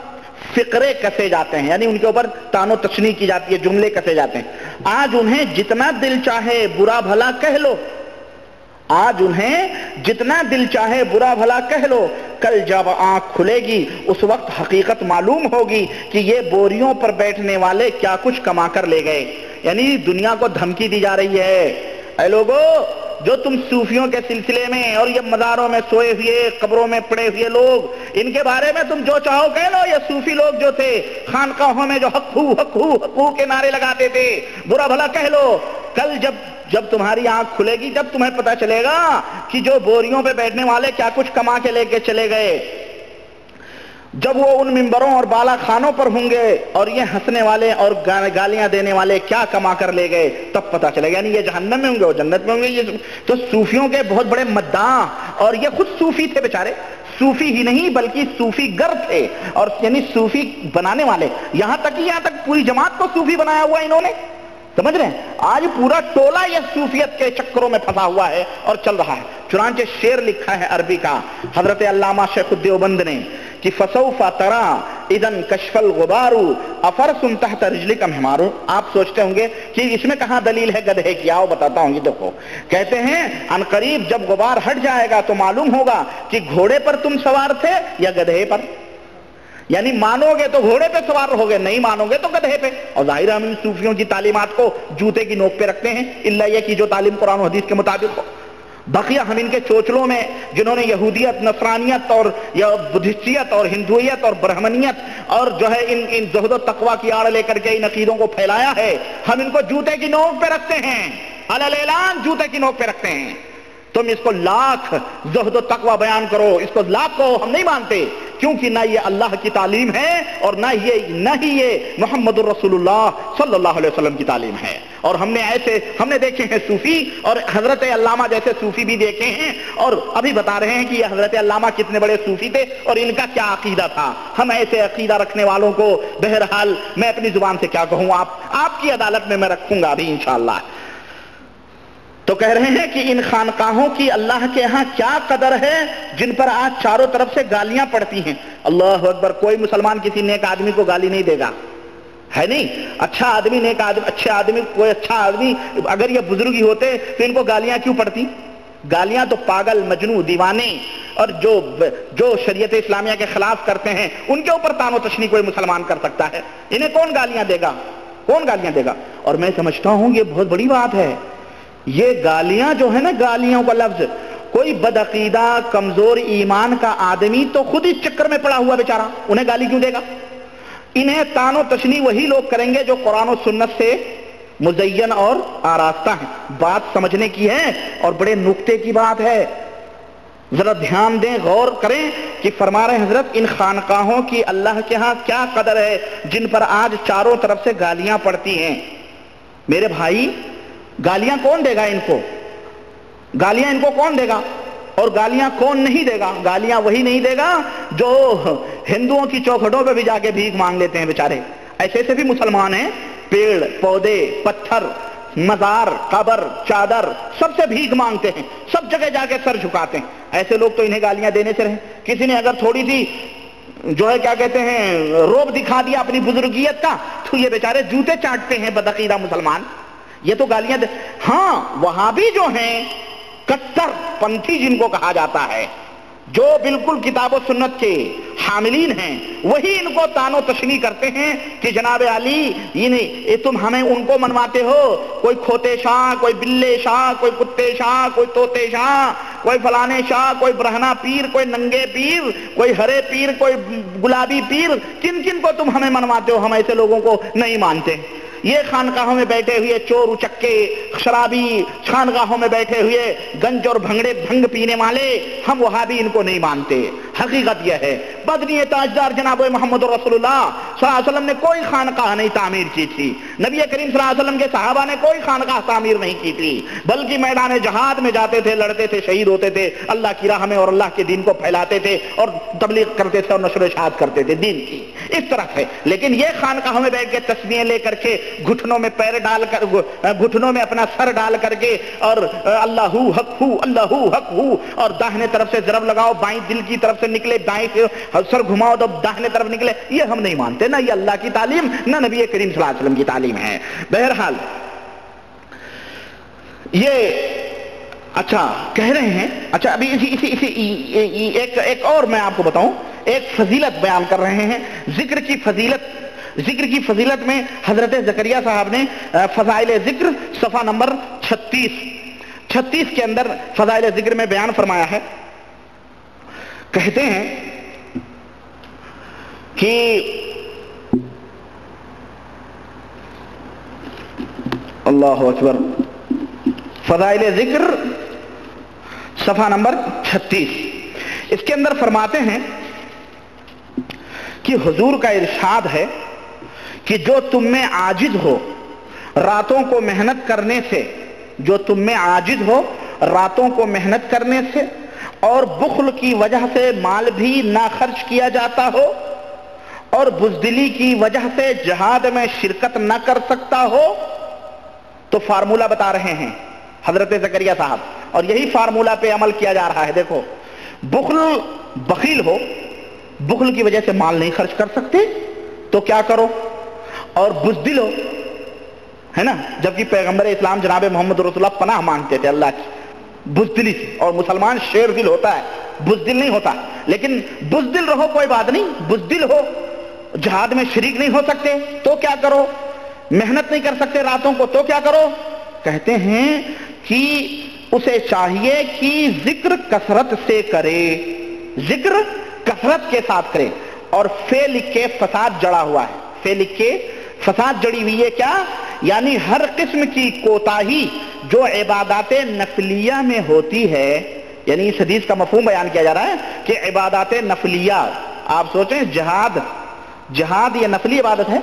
فقرے کسے جاتے ہیں، یعنی ان کے اوپر تان و تشنیع کی جاتی ہے، جملے کسے جاتے ہیں. آج انہیں جتنا دل چاہے برا بھلا کہہ لو، آج انہیں جتنا دل چاہے برا بھلا کہہ لو، کل جب آنکھ کھلے گی اس وقت حقیقت معلوم ہوگی کہ یہ بوریوں پر بیٹھنے والے کیا کچھ کما کر لے گئے. یعنی دنیا کو دھمکی دی جا رہی ہے، اے لوگو جو تم صوفیوں کے سلسلے میں اور یہ مزاروں میں سوئے ہوئے، قبروں میں پڑے ہوئے لوگ، ان کے بارے میں تم جو چاہو کہہ لو. یہ صوفی لوگ جو تھے خانقاہوں میں جو حق ہو کے نعرے لگاتے تھے، برا بھلا کہہ لو. کل جب تمہاری آنکھ کھلے گی، جب تمہیں پتا چلے گا کہ جو بوریوں پہ بیٹھنے والے کیا کچھ کما کے لے کے چلے گئے، جب وہ ان ممبروں اور بالا خانوں پر ہوں گے اور یہ ہنسنے والے اور گالیاں دینے والے کیا کما کر لے گئے، تب پتا چلے گا. یعنی یہ جہنم میں ہوں گے، وہ جنت میں ہوں گے. یہ تو صوفیوں کے بہت بڑے مداح، اور یہ خود صوفی تھے بیچارے. صوفی ہی نہیں بلکہ صوفی گر تھے، اور یعنی صوفی بنانے والے. یہاں تک پوری جماعت کو صوفی بنایا ہوا انہوں نے، سمجھ رہے ہیں. آج پورا ٹولہ یہ صوفیت کے چکروں میں پھنسا ہوا ہے اور چل رہا ہے. چنانچہ شعر لکھا ہے عربی کا حضرت علامہ شیخ الدیوبند نے کہ فسوف ترى اذا کشف الغبار افرس تحت رجلک ام حمار. آپ سوچتے ہوں گے کہ اس میں کہاں دلیل ہے گدھے کی، آؤ بتاتا ہوں. دیکھو کہتے ہیں ان قریب جب غبار ہٹ جائے گا تو معلوم ہوگا کہ گھوڑے پر تم سوار تھے یا گدھے پر. یعنی مانو گے تو گھوڑے پہ سوار رہو گے، نہیں مانو گے تو گدھے پہ. اور ظاہر ہم ان صوفیوں کی تعلیمات کو جوتے کی نوک پہ رکھتے ہیں، الا یہ کہ جو تعلیم قرآن و حدیث کے مطابق ہو. بقیہ ہم ان کے چوچلوں میں جنہوں نے یہودیت، نصرانیت اور یا بدھسٹیت اور ہندویت اور برہمنیت اور جو ہے ان زہد و تقوی کی آڑ لے کر کے ان عقیدوں کو پھیلایا ہے، ہم ان کو جوتے کی نوک پہ رکھتے ہیں، علی اعلان جوتے کی نوک پہ رکھتے ہیں. تم اس کو لاکھ زہد و تقوی بیان کرو، اس کو لاکھ کو ہم نہیں مانتے، کیونکہ نہ یہ اللہ کی تعلیم ہے اور نہ ہی یہ محمد الرسول اللہ صلی اللہ علیہ وسلم کی تعلیم ہے. اور ہم نے دیکھے ہیں صوفی، اور حضرت علامہ جیسے صوفی بھی دیکھے ہیں، اور ابھی بتا رہے ہیں کہ یہ حضرت علامہ کتنے بڑے صوفی تھے اور ان کا کیا عقیدہ تھا. ہم ایسے عقیدہ رکھنے والوں کو بہرحال میں اپنی زبان سے کیا کہوں، آپ کی عدالت میں رکھوں گا ابھی انشاءاللہ. تو کہہ رہے ہیں کہ ان خانقاہوں کی اللہ کے ہاں کیا قدر ہے جن پر آج چاروں طرف سے گالیاں پڑتی ہیں. اللہ اکبر. کوئی مسلمان کسی نیک آدمی کو گالی نہیں دے گا، ہے نہیں. اچھا آدمی، نیک آدمی، اچھے آدمی، کوئی اچھا آدمی اگر یہ بزرگ ہی ہوتے تو ان کو گالیاں کیوں پڑتی؟ گالیاں تو پاگل، مجنون، دیوانے اور جو شریعت اسلامیہ کے خلاف کرتے ہیں ان کے اوپر تان و تشنیع کوئی مسلمان کر سکتا ہے. انہیں کون گالیاں دے گا؟ کون گالیاں دے گا؟ اور میں سمجھتا ہوں یہ بہت بڑی بات ہے. یہ گالیاں جو ہے نا، گالیوں کا لفظ، کوئی بدعقیدہ کمزور ایمان کا آدمی تو خود اس چکر میں پڑا ہوا بیچارہ، انہیں گالی کیوں دے گا؟ انہیں تان و تشنیع وہی لوگ کریں گے جو قرآن و سنت سے مزین اور آراستہ ہیں. بات سمجھنے کی ہے اور بڑے نکتے کی بات ہے. ذرا دھیان دیں، غور کریں کہ فرما رہے حضرت ان خانقاہوں کی اللہ کے ہاں کیا قدر ہے جن پر آج چاروں طرف سے گالیاں پڑتی ہیں۔ میرے بھائی گالیاں کون دے گا ان کو؟ گالیاں ان کو کون دے گا؟ اور گالیاں کون نہیں دے گا؟ گالیاں وہی نہیں دے گا جو ہندوؤں کی چوکھٹوں پہ بھی جا کے بھیک مانگ لیتے ہیں بیچارے۔ ایسے سے بھی مسلمان ہیں، پیڑ پودے پتھر مزار قبر چادر سب سے بھیک مانگتے ہیں، سب جگہ جا کے سر جھکاتے ہیں۔ ایسے لوگ تو انہیں گالیاں دینے سے رہے۔ کسی نے اگر تھوڑی سی جو ہے کیا کہتے ہیں روب دکھا دیا اپنی بزرگیت کا تو یہ بیچارے جوتے چاٹتے ہیں بدعقیدہ مسلمان۔ یہ تو گالیاں ہاں وہابی جو ہیں کٹر پنتھی جن کو کہا جاتا ہے، جو بالکل کتاب و سنت کے حاملین ہیں، وہی ان کو تان و تشنیع کرتے ہیں کہ جناب علی یہ تم ہمیں ان کو منواتے ہو، کوئی کھوتے شاہ، کوئی بلے شاہ، کوئی کتے شاہ، کوئی طوطے شاہ، کوئی فلانے شاہ، کوئی برہنہ پیر، کوئی ننگے پیر، کوئی ہرے پیر، کوئی گلابی پیر، کن کن کو تم ہمیں منواتے ہو؟ ہم ایسے لوگوں کو نہیں مانتے۔ یہ خانقاہوں میں بیٹھے ہوئے چور اچکے شرابی، خانقاہوں میں بیٹھے ہوئے گنج اور بھنگڑے بھنگ پینے والے، ہم وہابی ان کو نہیں مانتے۔ حقیقت یہ ہے بدنی تاجدار جناب محمد رسول اللہ صلی اللہ علیہ وسلم نے کوئی خانقاہ نہیں تعمیر کی تھی، نبی کریم صلی اللہ علیہ وسلم کے صحابہ نے کوئی خانقاہ تعمیر نہیں کی تھی، بلکہ میدان جہاد میں جاتے تھے، لڑتے تھے، شہید ہوتے تھے، اللہ کی راہ میں اور اللہ کے دین کو پھیلاتے تھے اور تبلیغ کرتے تھے اور نشر و اشاعت کرتے تھے دین کی، اس طرح ہے۔ لیکن یہ خانقاہوں میں بیٹھ کے تسبیحیں لے کر کے گھٹنوں میں پیر ڈال کر، گھٹنوں میں اپنا سر ڈال کر کے اور اللہ حق ہو اللہ حق ہو اور داہنے طرف سے ضرب لگاؤ بائیں دل کی طرف سے نکلے، دائیں سے سر گھماؤ تو داہنے طرف نکلے، یہ ہم نہیں مانتے، نہ یہ اللہ کی تعلیم نہ نبی کریم صلی اللہ علیہ وسلم کی تعلیم ہے۔ بہرحال یہ اچھا کہہ رہے ہیں، اچھا ابھی ایک اور میں آپ کو بتاؤں، ایک فضیلت بیان کر رہے ہیں، ذکر کی فضیلت میں حضرت زکریا صاحب نے فضائل ذکر صفحہ نمبر 36 کے اندر فضائل ذکر میں بیان فرمایا ہے، کہتے ہیں کہ اللہ اکبر، فضائل ذکر صفحہ نمبر 36 اس کے اندر فرماتے ہیں کہ حضور کا ارشاد ہے کہ جو تم میں عاجز ہو راتوں کو محنت کرنے سے، جو تم میں عاجز ہو راتوں کو محنت کرنے سے اور بخل کی وجہ سے مال بھی نہ خرچ کیا جاتا ہو اور بزدلی کی وجہ سے جہاد میں شرکت نہ کر سکتا ہو، تو فارمولہ بتا رہے ہیں حضرت زکریا صاحب، اور یہی فارمولہ پہ عمل کیا جا رہا ہے۔ دیکھو، بخیل ہو، بخل کی وجہ سے مال نہیں خرچ کر سکتے تو کیا کرو، اور بزدل ہو، ہے نا، جبکہ پیغمبر اسلام جناب محمد رسول اللہ پناہ مانگتے تھے اللہ کی بزدلی سے، اور مسلمان شیر دل ہوتا ہے، بزدل نہیں ہوتا، لیکن بزدل رہو کوئی بات نہیں، بزدل ہو جہاد میں شریک نہیں ہو سکتے تو کیا کرو، محنت نہیں کر سکتے راتوں کو تو کیا کرو، کہتے ہیں کہ اسے چاہیے کہ ذکر کثرت سے کرے، ذکر کثرت کے ساتھ کرے، اور فعل کے فساد جڑا ہوا ہے، فعل کے فساد جڑی ہوئی ہے، کیا یعنی ہر قسم کی کوتاہی جو عبادات نفلیہ میں ہوتی ہے، یعنی اس حدیث کا مفہوم بیان کیا جا رہا ہے کہ عبادات نفلیہ، آپ سوچیں جہاد یہ نفلی عبادت ہے،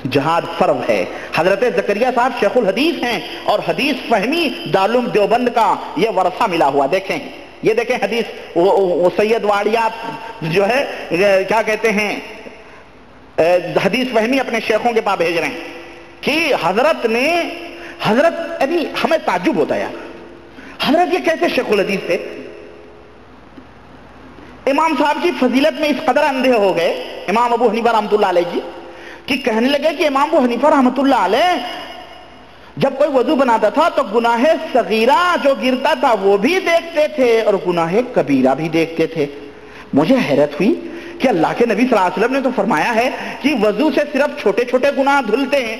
جہاد فرض ہے۔ حضرت زکریا صاحب شیخ الحدیث ہیں اور حدیث فہمی دارالعلوم دیوبند کا یہ ورثہ ملا ہوا، دیکھیں یہ دیکھیں حدیث وہ سید واڑیات جو ہے کیا کہتے ہیں حدیث فہمی اپنے شیخوں کے پاس بھیج رہے ہیں کہ حضرت ابھی ہمیں تعجب ہوتا ہے یار، حضرت یہ کیسے شیخ الحدیث تھے؟ امام صاحب کی فضیلت میں اس قدر اندھے ہو گئے امام ابو حنیفہ رحمۃ اللہ علیہ جی کہ کہنے لگے کہ امام ابو حنیفہ رحمۃ اللہ علیہ جب کوئی وضو بناتا تھا تو گناہ صغیرہ جو گرتا تھا وہ بھی دیکھتے تھے اور گناہ کبیرہ بھی دیکھتے تھے۔ مجھے حیرت ہوئی کہ اللہ کے نبی صلی اللہ علیہ وسلم نے تو فرمایا ہے کہ وضو سے صرف چھوٹے چھوٹے گناہ دھلتے ہیں،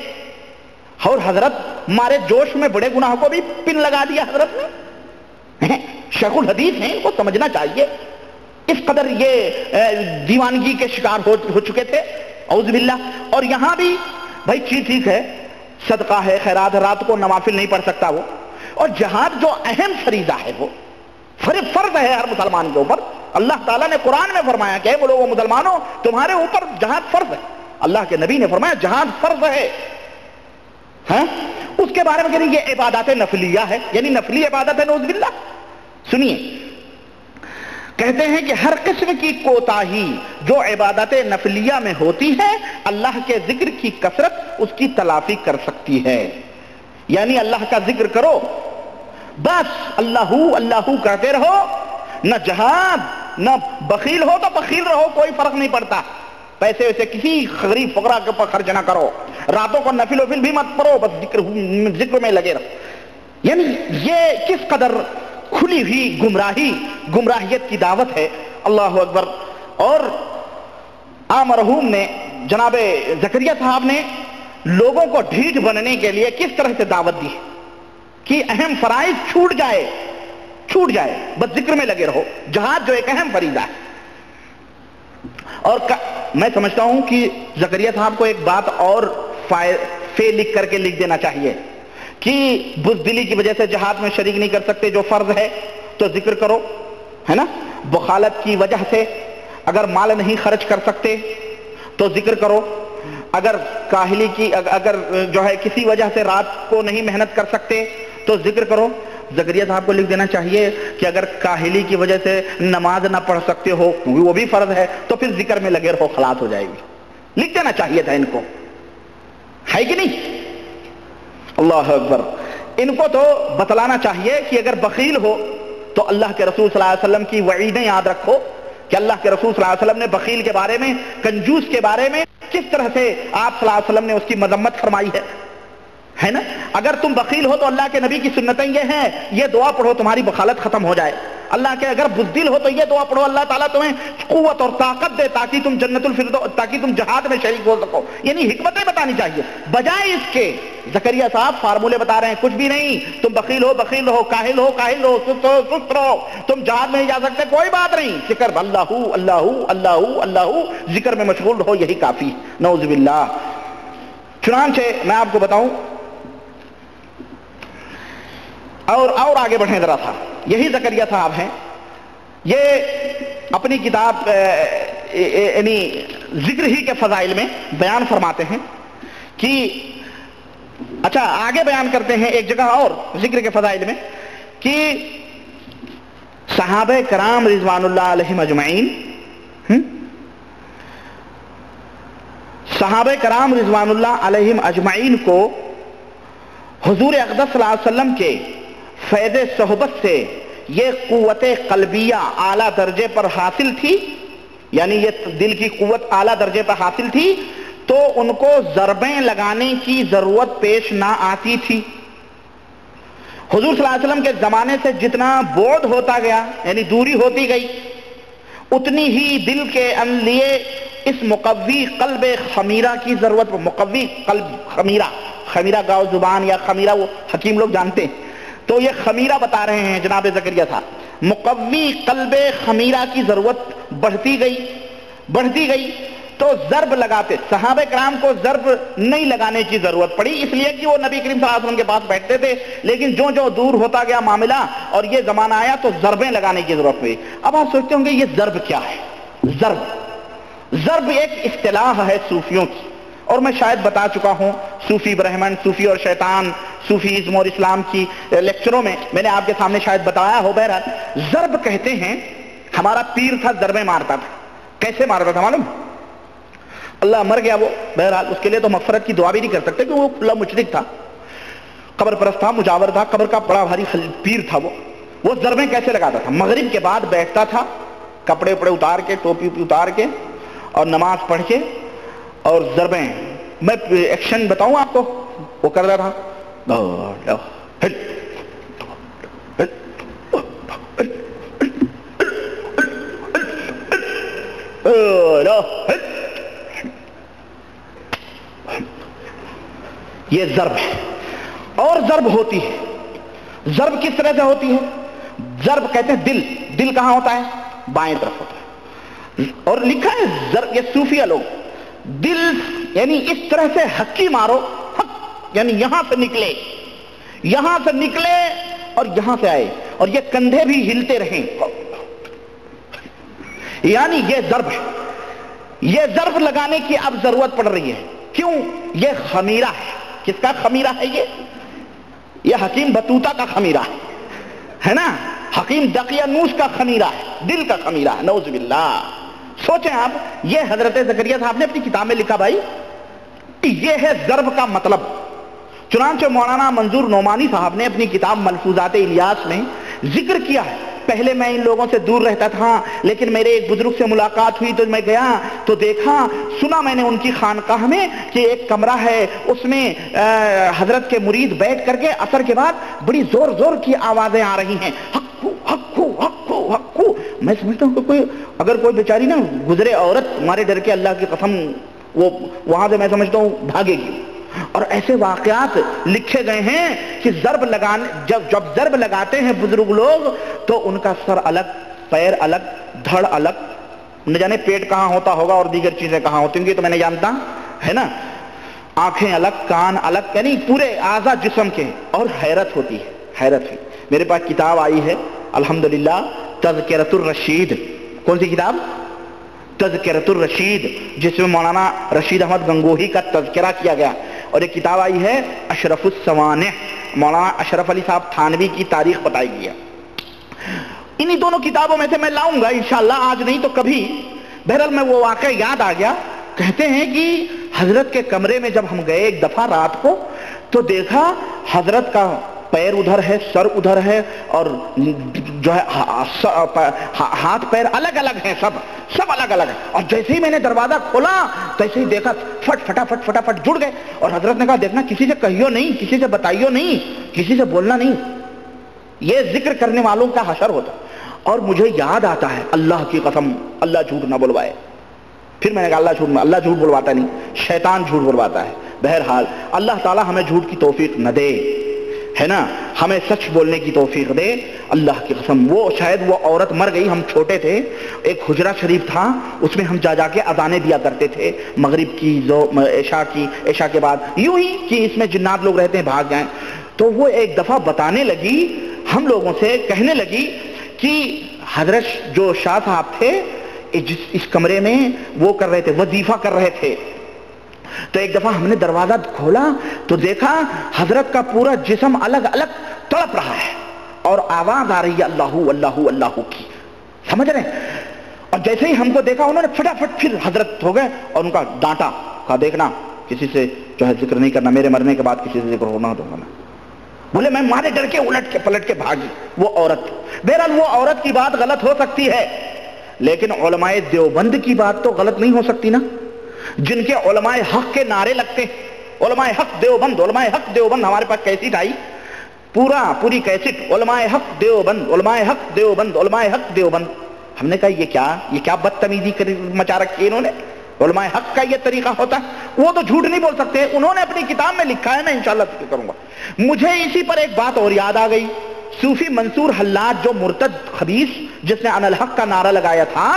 اور حضرت مارے جوش میں بڑے گناہ کو بھی پن لگا دیا حضرت نے۔ شیخ الحدیث ہیں، ان کو سمجھنا چاہیے، اس قدر یہ دیوانگی کے شکار ہو چکے تھے، اعوذ باللہ۔ اور یہاں بھی بھائی چیز ٹھیک ہے، صدقہ ہے، خیرات ہے، رات کو نوافل نہیں پڑھ سکتا وہ، اور جہاد جو اہم فریضہ ہے وہ فرض ہے ہر مسلمان کے اوپر. اللہ تعالیٰ نے قرآن میں فرمایا کہ وہ لوگوں مسلمانوں تمہارے اوپر جہاد فرض ہے. اللہ کے نبی نے فرمایا جہاد فرض ہے. ہاں اس کے بارے میں کہتے ہیں یہ عبادات نفلیہ ہے, یعنی نفلی عبادت ہے. نعوذ باللہ. سنیے, کہتے ہیں کہ ہر قسم کی کوتاہی جو عبادت نفلیہ میں ہوتی ہے اللہ کے ذکر کی کثرت اس کی تلافی کر سکتی ہے. یعنی اللہ کا ذکر کرو, بس اللہ اللہ کہتے رہو, نہ جہاد نہ بخیل ہو تو بخیل رہو, کوئی فرق نہیں پڑتا. پیسے ویسے کسی غریب فقراء کے اوپر خرچ نہ کرو, راتوں کو نفل وفل بھی مت پڑھو, بس ذکر میں لگے رہو. یعنی یہ کس قدر کھلی ہوئی گمراہیت کی دعوت ہے. اللہ اکبر. اور عام مرحوم نے جناب زکریا صاحب نے لوگوں کو ڈھیٹ بننے کے لیے کس طرح سے دعوت دی کہ اہم فرائض چھوٹ جائے, بس ذکر میں لگے رہو. جہاد جو ایک اہم فریضہ ہے. اور میں سمجھتا ہوں کہ زکریا صاحب کو ایک بات اور لکھ کر کے لکھ دینا چاہیے کہ بزدلی کی وجہ سے جہاد میں شریک نہیں کر سکتے, جو فرض ہے تو ذکر کرو, ہے نا. بخالت کی وجہ سے اگر مال نہیں خرچ کر سکتے تو ذکر کرو. اگر کاہلی کی اگر جو ہے کسی وجہ سے رات کو نہیں محنت کر سکتے تو ذکر کرو. زکریا صاحب کو لکھ دینا چاہیے کہ اگر کاہلی کی وجہ سے نماز نہ پڑھ سکتے ہو, کیونکہ وہ بھی فرض ہے, تو پھر ذکر میں لگے رہو, خلاص ہو جائے گی. لکھ دینا چاہیے تھا ان کو, ہے کہ نہیں؟ اللہ اکبر. ان کو تو بتلانا چاہیے کہ اگر بخیل ہو تو اللہ کے رسول صلی اللہ علیہ وسلم کی وعیدیں یاد رکھو کہ اللہ کے رسول صلی اللہ علیہ وسلم نے بخیل کے بارے میں, کنجوس کے بارے میں کس طرح سے آپ صلی اللہ علیہ وسلم نے اس کی مذمت فرمائی ہے نا. اگر تم بخیل ہو تو اللہ کے نبی کی سنتیں یہ ہیں, یہ دعا پڑھو تمہاری بخالت ختم ہو جائے. اللہ کے اگر بزدل ہو تو یہ دعا پڑھو اللہ تعالیٰ تمہیں قوت اور طاقت دے تاکہ تم جنت الفردوس, تاکہ تم جہاد میں شریک ہو سکو. یعنی حکمتیں بتانی چاہیے بجائے اس کے. زکریا صاحب فارمولے بتا رہے ہیں, کچھ بھی نہیں. تم بخیل ہو بخیل رہو, کاہل ہو کاہل رہو, سست رہو, تم جہاد میں نہیں جا سکتے, کوئی بات نہیں. ذکر اللہ اللہ اللہ اللہ, ذکر میں مشغول رہو, یہی کافی. نعوذ باللہ. چنانچہ میں آپ کو بتاؤں اور آگے بڑھیں ذرا سا. یہی زکریا صاحب ہیں, یہ اپنی کتاب یعنی ذکر ہی کے فضائل میں بیان فرماتے ہیں کہ اچھا آگے بیان کرتے ہیں ایک جگہ اور ذکر کے فضائل میں کہ صحابہ کرام رضوان اللہ علیہم اجمعین, صحابہ کرام رضوان اللہ علیہم اجمعین کو حضور اقدس صلی اللہ علیہ وسلم کے فیض صحبت سے یہ قوت قلبیہ اعلیٰ درجے پر حاصل تھی, یعنی یہ دل کی قوت اعلیٰ درجے پر حاصل تھی, تو ان کو ضربیں لگانے کی ضرورت پیش نہ آتی تھی. حضور صلی اللہ علیہ وسلم کے زمانے سے جتنا بعد ہوتا گیا, یعنی دوری ہوتی گئی, اتنی ہی دل کے لیے اس مقوی قلب خمیرہ کی ضرورت. مقوی قلب خمیرہ گاؤ زبان یا خمیرہ وہ حکیم لوگ جانتے ہیں, تو یہ خمیرہ بتا رہے ہیں جناب زکریا صاحب. مقوی قلب خمیرہ کی ضرورت بڑھتی گئی تو ضرب لگاتے. صحابہ کرام کو ضرب نہیں لگانے کی ضرورت پڑی, اس لیے کہ وہ نبی کریم صلی اللہ علیہ وسلم کے پاس بیٹھتے تھے, لیکن جو دور ہوتا گیا معاملہ اور یہ زمانہ آیا تو ضربیں لگانے کی ضرورت پڑی. اب آپ سوچتے ہوں گے یہ ضرب کیا ہے؟ ضرب ایک اصطلاح ہے صوفیوں کی, اور میں شاید بتا چکا ہوں صوفی برہمن, صوفی اور شیطان, صوفیزم اور اسلام کی لیکچروں میں میں نے آپ کے سامنے شاید بتایا ہو. بہرحال ضرب کہتے ہیں, ہمارا پیر تھا ضربیں مارتا تھا. کیسے مارتا تھا معلوم؟ اللہ مر گیا وہ, بہرحال اس کے لیے تو مغفرت کی دعا بھی نہیں کر سکتے کہ وہ اللہ مشرک تھا, قبر پرست تھا, مجاور تھا, قبر کا بڑا بھاری پیر تھا. وہ ضربیں کیسے لگاتا تھا؟ مغرب کے بعد بیٹھتا تھا, کپڑے وپڑے اتار کے, ٹوپی اتار کے, اور نماز پڑھ کے, اور ضربیں, میں ایکشن بتاؤں آپ کو, وہ کرتا تھا یہ ضرب ہے. اور ضرب ہوتی ہے. ضرب کس طرح سے ہوتی ہے؟ ضرب کہتے ہیں دل کہاں ہوتا ہے؟ بائیں طرف ہوتا ہے. اور لکھا ہے ضرب, یہ صوفیہ لوگ, دل یعنی اس طرح سے حقی مارو, حق یعنی یہاں سے نکلے, یہاں سے نکلے اور یہاں سے آئے اور یہ کندھے بھی ہلتے رہیں، یعنی یہ ضرب ہے، یہ ضرب لگانے کی اب ضرورت پڑ رہی ہے۔ کیوں؟ یہ خمیرہ ہے۔ کس کا خمیرہ ہے یہ حکیم بطوطہ کا خمیرہ ہے نا، حکیم دقیانوس کا خمیرہ ہے، دل کا خمیرہ ہے، نعوذ باللہ۔ سوچیں آپ، یہ حضرت زکریا صاحب نے اپنی کتاب میں لکھا بھائی کہ یہ ہے ضرب کا مطلب۔ چنانچہ مولانا منظور نعمانی صاحب نے اپنی کتاب ملفوظات الیاس میں ذکر کیا ہے، پہلے میں ان لوگوں سے دور رہتا تھا، لیکن میرے ایک بزرگ سے ملاقات ہوئی تو میں گیا تو دیکھا، سنا میں نے ان کی خانقاہ میں کہ ایک کمرہ ہے، اس میں حضرت کے مرید بیٹھ کر کے عصر کے بعد بڑی زور زور کی آوازیں آ رہی ہیں، حقو حقو حقو حقو۔ میں سمجھتا ہوں کہ اگر کوئی بیچاری نا گزرے عورت ہمارے ڈر کے، اللہ کی قسم وہ وہاں سے میں سمجھتا ہوں بھاگے گی۔ اور ایسے واقعات لکھے گئے ہیں کہ ضرب لگانے جب ضرب لگاتے ہیں بزرگ لوگ تو ان کا سر الگ، پیر الگ، دھڑ الگ، نہ جانے پیٹ کہاں ہوتا ہوگا اور دیگر چیزیں کہاں ہوتی ہوں گی تو میں نہیں جانتا ہے نا، آنکھیں الگ، کان الگ، یعنی پورے اعضاء جسم کے، اور حیرت ہوتی ہے، حیرت ہے۔ میرے پاس کتاب آئی ہے الحمدللہ، تذکرۃ الرشید۔ کون سی کتاب؟ تذکرۃ الرشید، جس میں مولانا رشید احمد گنگوہی کا تذکرہ کیا گیا، اور ایک کتاب آئی ہے اشرف السوانح، مولانا اشرف علی صاحب تھانوی کی تاریخ بتائی گئی ہے۔ انہی دونوں کتابوں میں سے میں لاؤں گا انشاءاللہ، آج نہیں تو کبھی۔ بہرحال میں وہ واقعہ یاد آ گیا، کہتے ہیں کہ حضرت کے کمرے میں جب ہم گئے ایک دفعہ رات کو تو دیکھا حضرت کا پیر ادھر ہے، سر ادھر ہے، اور جو ہے ہاتھ پیر الگ الگ ہیں، سب الگ الگ ہے۔ اور جیسے ہی میں نے دروازہ کھولا تیسے ہی دیکھا فٹافٹ جڑ گئے، اور حضرت نے کہا دیکھنا کسی سے کہیو نہیں، کسی سے بتائیو نہیں، کسی سے بولنا نہیں، یہ ذکر کرنے والوں کا حشر ہوتا۔ اور مجھے یاد آتا ہے، اللہ کی قسم اللہ جھوٹ نہ بلوائے، پھر میں نے کہا اللہ جھوٹ بلواتا نہیں، شیطان جھوٹ بلواتا ہے۔ بہرحال اللہ تعالی ہمیں جھوٹ کی توفیق نہ دے، ہے نا، ہمیں سچ بولنے کی توفیق دے، اللہ کی قسم۔ وہ شاید وہ عورت مر گئی، ہم چھوٹے تھے، ایک حجرہ شریف تھا، اس میں ہم جا کے اذانیں دیا کرتے تھے، مغرب کی، عشاء کے بعد، یوں ہی کہ اس میں جنات لوگ رہتے ہیں بھاگ جائیں۔ تو وہ ایک دفعہ بتانے لگی، ہم لوگوں سے کہنے لگی کہ حضرت جو شاہ صاحب تھے اس کمرے میں وہ کر رہے تھے، وظیفہ کر رہے تھے۔ تو ایک دفعہ ہم نے دروازہ کھولا تو دیکھا حضرت کا پورا جسم الگ الگ تڑپ رہا ہے، اور آواز آ رہی ہے اللہ اللہ اللہ کی، سمجھ رہے ہیں؟ اور جیسے ہی ہم کو دیکھا انہوں نے فٹافٹ پھر حضرت ہو گئے اور ان کا ڈانٹا، کہا دیکھنا کسی سے جو ہے ذکر نہیں کرنا، میرے مرنے کے بعد کسی سے ذکر ہونا تو ہونا۔ بولے میں مارے ڈر کے الٹ کے پلٹ کے بھاگی وہ عورت۔ بہرحال وہ عورت کی بات غلط ہو سکتی ہے، لیکن علماء دیوبند کی بات تو غلط نہیں ہو سکتی نا، جن کے علماء حق کے نعرے لگتے ہیں۔ علماء حق دیوبند، علماء حق دیوبند، ہمارے پاس کیسٹ آئی، پوری کیسٹ، علماء حق دیوبند، علماء حق دیوبند، علماء حق دیوبند۔ ہم نے کہا یہ کیا بدتمیزی مچا رکھی ہے انہوں نے، علماء حق کا یہ طریقہ ہوتا ہے؟ وہ تو جھوٹ نہیں بول سکتے، انہوں نے اپنی کتاب میں لکھا ہے، میں انشاءاللہ ذکر کروں گا۔ مجھے اسی پر ایک بات اور یاد آ گئی، صوفی منصور حلاج جو مرتد خبیث جس نے الحق کا نعرہ لگایا تھا،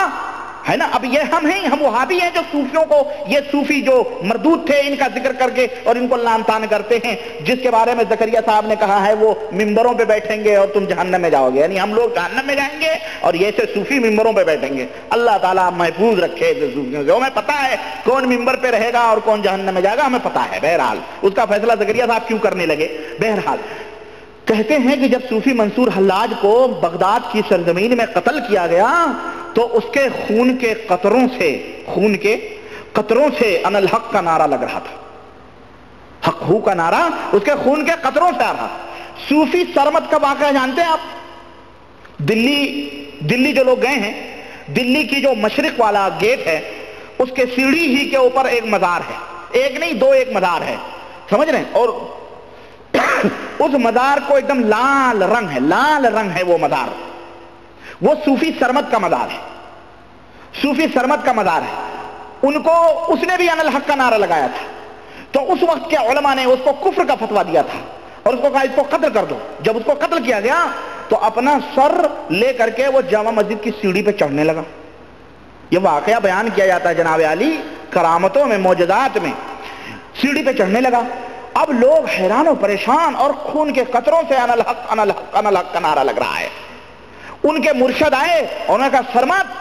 ہے نا، اب یہ ہم وہابی ہیں جو صوفیوں کو، یہ صوفی جو مردود تھے ان کا ذکر کر کے اور ان کو لعن طعن کرتے ہیں، جس کے بارے میں زکریا صاحب نے کہا ہے وہ ممبروں پہ بیٹھیں گے اور تم جہنم میں جاؤ گے، یعنی ہم لوگ جہنم میں جائیں گے اور یہ سے صوفی ممبروں پہ بیٹھیں گے۔ اللہ تعالیٰ محفوظ رکھے ایسے صوفیوں سے، ہمیں پتا ہے کون ممبر پہ رہے گا اور کون جہنم میں جائے گا، ہمیں پتا ہے۔ بہرحال اس کا فیصلہ زکریا صاحب کیوں کرنے لگے؟ بہرحال کہتے ہیں کہ جب صوفی منصور حلاج کو بغداد کی سرزمین میں قتل کیا گیا تو اس کے خون کے قطروں سے ان الحق کا نعرہ لگ رہا تھا، حق ہو کا نعرہ اس کے خون کے قطروں سے آ رہا۔ صوفی سرمت کا واقعہ جانتے ہیں آپ؟ دلی جو لوگ گئے ہیں، دلی کی جو مشرق والا گیٹ ہے اس کے سیڑھی ہی کے اوپر ایک مزار ہے، ایک نہیں دو، ایک مزار ہے، سمجھ رہے ہیں؟ اور اس مزار کو ایک دم لال رنگ ہے وہ مزار، وہ صوفی سرمت کا مزار ہے، صوفی سرمت کا مزار ہے۔ ان کو اس نے بھی ان الحق کا نعرہ لگایا تھا، تو اس وقت کے علماء نے اس کو کفر کا فتویٰ دیا تھا اور اس کو کہا اس کو قتل کر دو۔ جب اس کو قتل کیا گیا تو اپنا سر لے کر کے وہ جامع مسجد کی سیڑھی پہ چڑھنے لگا۔ یہ واقعہ بیان کیا جاتا ہے جناب عالی کرامتوں میں، معجزات میں، سیڑھی پہ چڑھنے لگا اب لوگ حیران و پریشان اور خون کے قطروں سے انا الحق انا الحق انا الحق کا نعرہ لگ رہا ہے. ان کے مرشد آئے اور انہوں نے کہا سرمد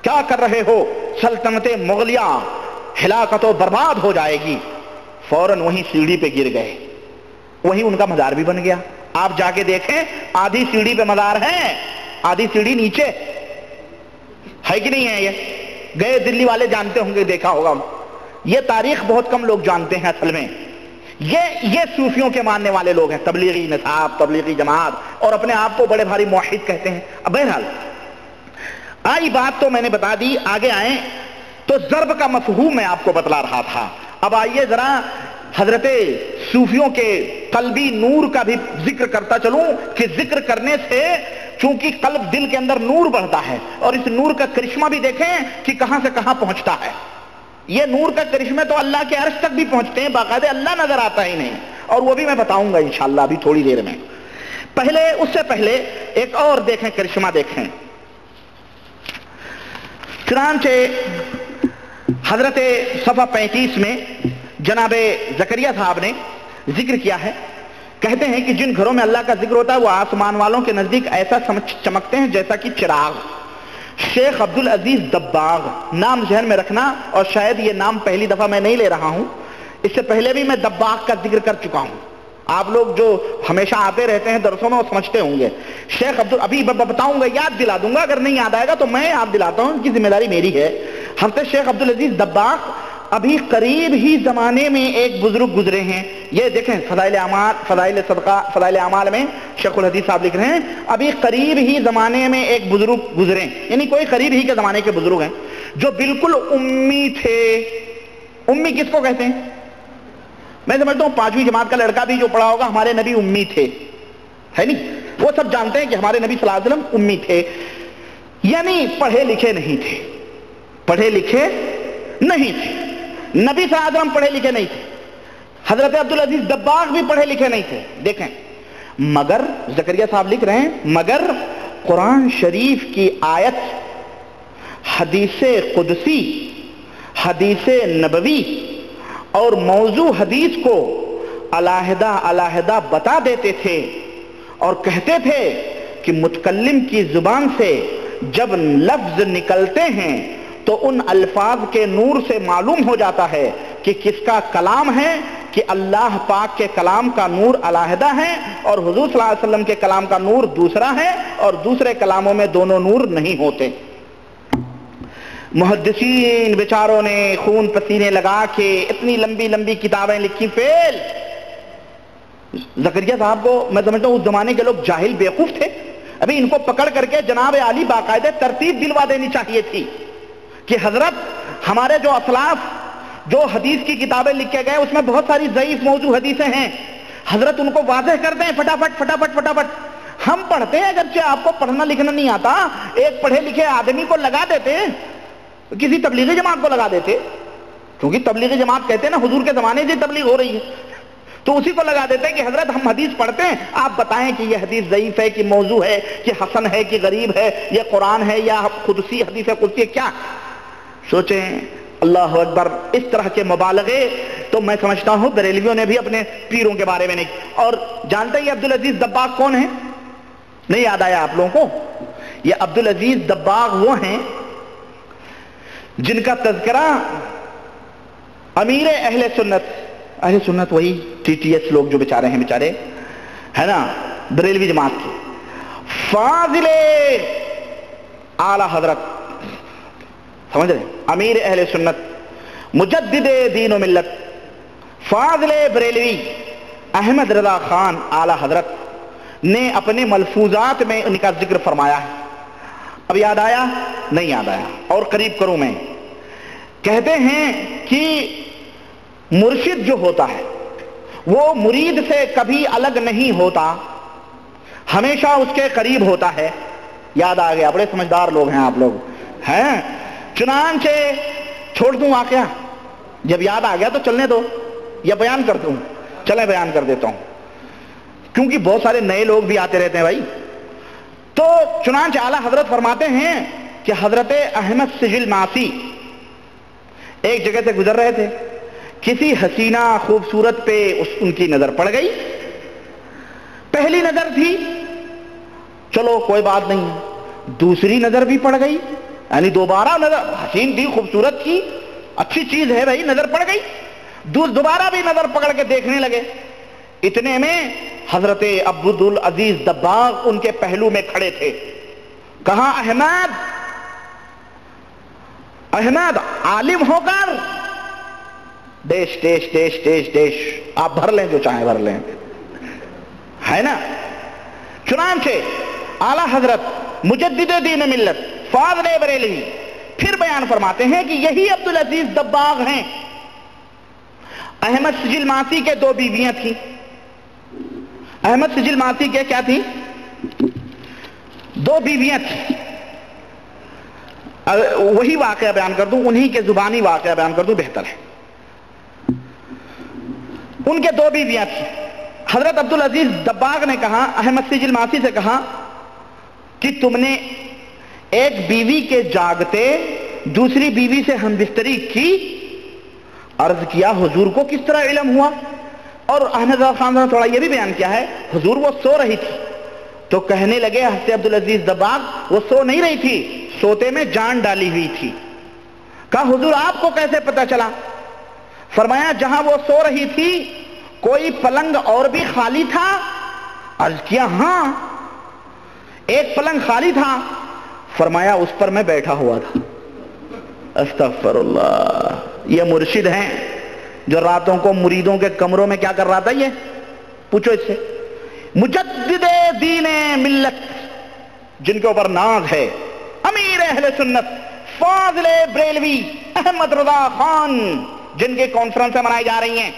کیا کر رہے ہو, سلطنت مغلیہ ہلاکت و برباد ہو جائے گی. فوراً وہیں سیڑھی پہ گر گئے, وہیں ان کا مزار بھی بن گیا. آپ جا کے دیکھیں آدھی سیڑھی پہ مزار ہے, آدھی سیڑھی نیچے ہے کہ نہیں ہے. یہ گئے دلی والے جانتے ہوں گے, دیکھا ہوگا. یہ تاریخ بہت کم لوگ جانتے ہیں اصل میں. یہ صوفیوں کے ماننے والے لوگ ہیں, تبلیغی نصاب, تبلیغی جماعت, اور اپنے آپ کو بڑے بھاری موحد کہتے ہیں. اب بہرحال آئی بات تو میں نے بتا دی, آگے آئیں تو ضرب کا مفہوم میں آپ کو بتلا رہا تھا. اب آئیے ذرا حضرت صوفیوں کے قلبی نور کا بھی ذکر کرتا چلوں, کہ ذکر کرنے سے چونکہ قلب دل کے اندر نور بڑھتا ہے, اور اس نور کا کرشمہ بھی دیکھیں کہ کہاں سے کہاں پہنچتا ہے. یہ نور کا کرشمے تو اللہ کے عرش تک بھی پہنچتے ہیں, باقاعدہ اللہ نظر آتا ہی نہیں, اور وہ بھی میں بتاؤں گا انشاءاللہ ابھی تھوڑی دیر میں. پہلے اس سے پہلے ایک اور دیکھیں, کرشمہ دیکھیں. چنانچہ حضرت صفحہ 35 میں جناب زکریا صاحب نے ذکر کیا ہے. کہتے ہیں کہ جن گھروں میں اللہ کا ذکر ہوتا ہے وہ آسمان والوں کے نزدیک ایسا چمکتے ہیں جیسا کہ چراغ. شیخ عبدالعزیز دباغ نام ذہن میں رکھنا, اور شاید یہ نام پہلی دفعہ میں نہیں لے رہا ہوں, اس سے پہلے بھی میں دباغ کا ذکر کر چکا ہوں. آپ لوگ جو ہمیشہ آتے رہتے ہیں درسوں میں وہ سمجھتے ہوں گے. شیخ ابھی بتاؤں گا, یاد دلا دوں گا, اگر نہیں یاد آئے گا تو میں یاد دلاتا ہوں, ان کی ذمہ داری میری ہے. حضرت شیخ عبدالعزیز دباغ ابھی قریب ہی زمانے میں ایک بزرگ گزرے ہیں. یہ دیکھیں فضائل اعمال, فضائل صدقہ, فضائل اعمال میں شیخ الحدیث صاحب لکھ رہے ہیں ابھی قریب ہی زمانے میں ایک بزرگ گزرے, یعنی کوئی قریب ہی کے زمانے کے بزرگ ہیں جو بالکل امی تھے. امی کس کو کہتے ہیں؟ میں سمجھتا ہوں 5ویں جماعت کا لڑکا بھی جو پڑھا ہوگا ہمارے نبی امی تھے, ہے نہیں, وہ سب جانتے ہیں کہ ہمارے نبی صلی اللہ علیہ وسلم امی تھے, یعنی پڑھے لکھے نہیں تھے. پڑھے لکھے نہیں تھے, نبی صلی اللہ علیہ وسلم پڑھے لکھے نہیں تھے, حضرت عبدالعزیز دباغ بھی پڑھے لکھے نہیں تھے. دیکھیں, مگر زکریا صاحب لکھ رہے ہیں مگر قرآن شریف کی آیت, حدیث قدسی, حدیث نبوی اور موضوع حدیث کو علیحدہ علیحدہ بتا دیتے تھے, اور کہتے تھے کہ متکلم کی زبان سے جب لفظ نکلتے ہیں تو ان الفاظ کے نور سے معلوم ہو جاتا ہے کہ کس کا کلام ہے, کہ اللہ پاک کے کلام کا نور علیحدہ ہے اور حضور صلی اللہ علیہ وسلم کے کلام کا نور دوسرا ہے, اور دوسرے کلاموں میں دونوں نور نہیں ہوتے. محدثین بیچاروں نے خون پسینے لگا کے اتنی لمبی لمبی کتابیں لکھی, فیل. زکریا صاحب کو میں سمجھتا ہوں اس زمانے کے لوگ جاہل بیوقوف تھے. ابھی ان کو پکڑ کر کے جناب عالی باقاعدہ ترتیب دلوا دینی چاہیے تھی کہ حضرت ہمارے جو اسلاف جو حدیث کی کتابیں لکھ کے گئے اس میں بہت ساری ضعیف موضوع حدیثیں ہیں, حضرت ان کو واضح کر دیں فٹافٹ فٹافٹ فٹافٹ. ہم پڑھتے ہیں, اگرچہ آپ کو پڑھنا لکھنا نہیں آتا, ایک پڑھے لکھے آدمی کو لگا دیتے, کسی تبلیغی جماعت کو لگا دیتے, کیونکہ تبلیغی جماعت کہتے ہیں نا حضور کے زمانے سے تبلیغ ہو رہی ہے, تو اسی کو لگا دیتے ہیں کہ حضرت ہم حدیث پڑھتے ہیں, آپ بتائیں کہ یہ حدیث ضعیف ہے کہ موضوع ہے کہ حسن ہے کہ غریب ہے, یہ قرآن ہے یا قدسی حدیث ہے قدسی ہے, کیا سوچیں. اللہ اکبر. اس طرح کے مبالغے تو میں سمجھتا ہوں بریلویوں نے بھی اپنے پیروں کے بارے میں نہیں. اور جانتے ہیں یہ عبدالعزیز دباغ کون ہے؟ نہیں یاد آیا آپ لوگوں کو؟ یہ عبدالعزیز دباغ وہ ہیں جن کا تذکرہ امیر اہل سنت وہی TTS لوگ جو بیچارے ہیں, بیچارے ہے نا, بریلوی جماعت کے فاضل اعلی حضرت, سمجھ رہے, امیر اہل سنت, مجدد دین و ملت, فاضل بریلوی احمد رضا خان اعلی حضرت نے اپنے ملفوظات میں ان کا ذکر فرمایا ہے. اب یاد آیا؟ نہیں یاد آیا, اور قریب کروں میں. کہتے ہیں کہ مرشد جو ہوتا ہے وہ مرید سے کبھی الگ نہیں ہوتا, ہمیشہ اس کے قریب ہوتا ہے. یاد آ گیا, بڑے سمجھدار لوگ ہیں آپ لوگ ہیں. چنانچہ چھوڑ دوں واقعہ, جب یاد آ گیا تو چلنے دو, یا بیان کر دوں؟ چلیں بیان کر دیتا ہوں, کیونکہ بہت سارے نئے لوگ بھی آتے رہتے ہیں بھائی. تو چنانچہ اعلیٰ حضرت فرماتے ہیں کہ حضرت احمد سجل معاصی ایک جگہ سے گزر رہے تھے, کسی حسینہ خوبصورت پہ ان کی نظر پڑ گئی. پہلی نظر تھی چلو کوئی بات نہیں, دوسری نظر بھی پڑ گئی, یعنی دوبارہ نظر, حسین تھی, خوبصورت تھی, اچھی چیز ہے بھائی, نظر پڑ گئی, دوبارہ بھی نظر پکڑ کے دیکھنے لگے. اتنے میں حضرت عبدالعزیز دباغ ان کے پہلو میں کھڑے تھے. کہا احمد, احمد عالم ہو کر dash dash dash dash dash, آپ بھر لیں جو چاہیں بھر لیں, ہے نا. چنانچہ اعلی حضرت مجدد دین ملت فاضل بریلوی پھر بیان فرماتے ہیں کہ یہی عبدالعزیز دباغ ہیں. احمد سجل ماسی کے 2 بیویاں تھیں. احمد سجل ماسی کے کیا تھی؟ 2 بیویاں تھیں. وہی واقعہ بیان کر دوں, انہی کے زبانی واقعہ بیان کر دوں بہتر ہے. ان کے 2 بیویاں تھیں. حضرت عبدالعزیز دباغ نے کہا, احمد سجل ماسی سے کہا کہ تم نے ایک بیوی کے جاگتے دوسری بیوی سے ہم بستری کی. عرض کیا حضور کو کس طرح علم ہوا؟ اور احمد خان نے تھوڑا یہ بھی بیان کیا ہے, حضور وہ سو رہی تھی. تو کہنے لگے حضرت عبدالعزیز دباغ وہ سو نہیں رہی تھی, سوتے میں جان ڈالی ہوئی تھی. کہا حضور آپ کو کیسے پتا چلا؟ فرمایا جہاں وہ سو رہی تھی کوئی پلنگ اور بھی خالی تھا؟ عرض کیا ہاں ایک پلنگ خالی تھا. فرمایا اس پر میں بیٹھا ہوا تھا. استغفر اللہ, یہ مرشد ہیں جو راتوں کو مریدوں کے کمروں میں کیا کر رہا تھا؟ یہ پوچھو اس سے. مجدد دین ملت جن کے اوپر ناز ہے, امیر اہل سنت فاضل بریلوی احمد رضا خان, جن کی کانفرنسیں منائی جا رہی ہیں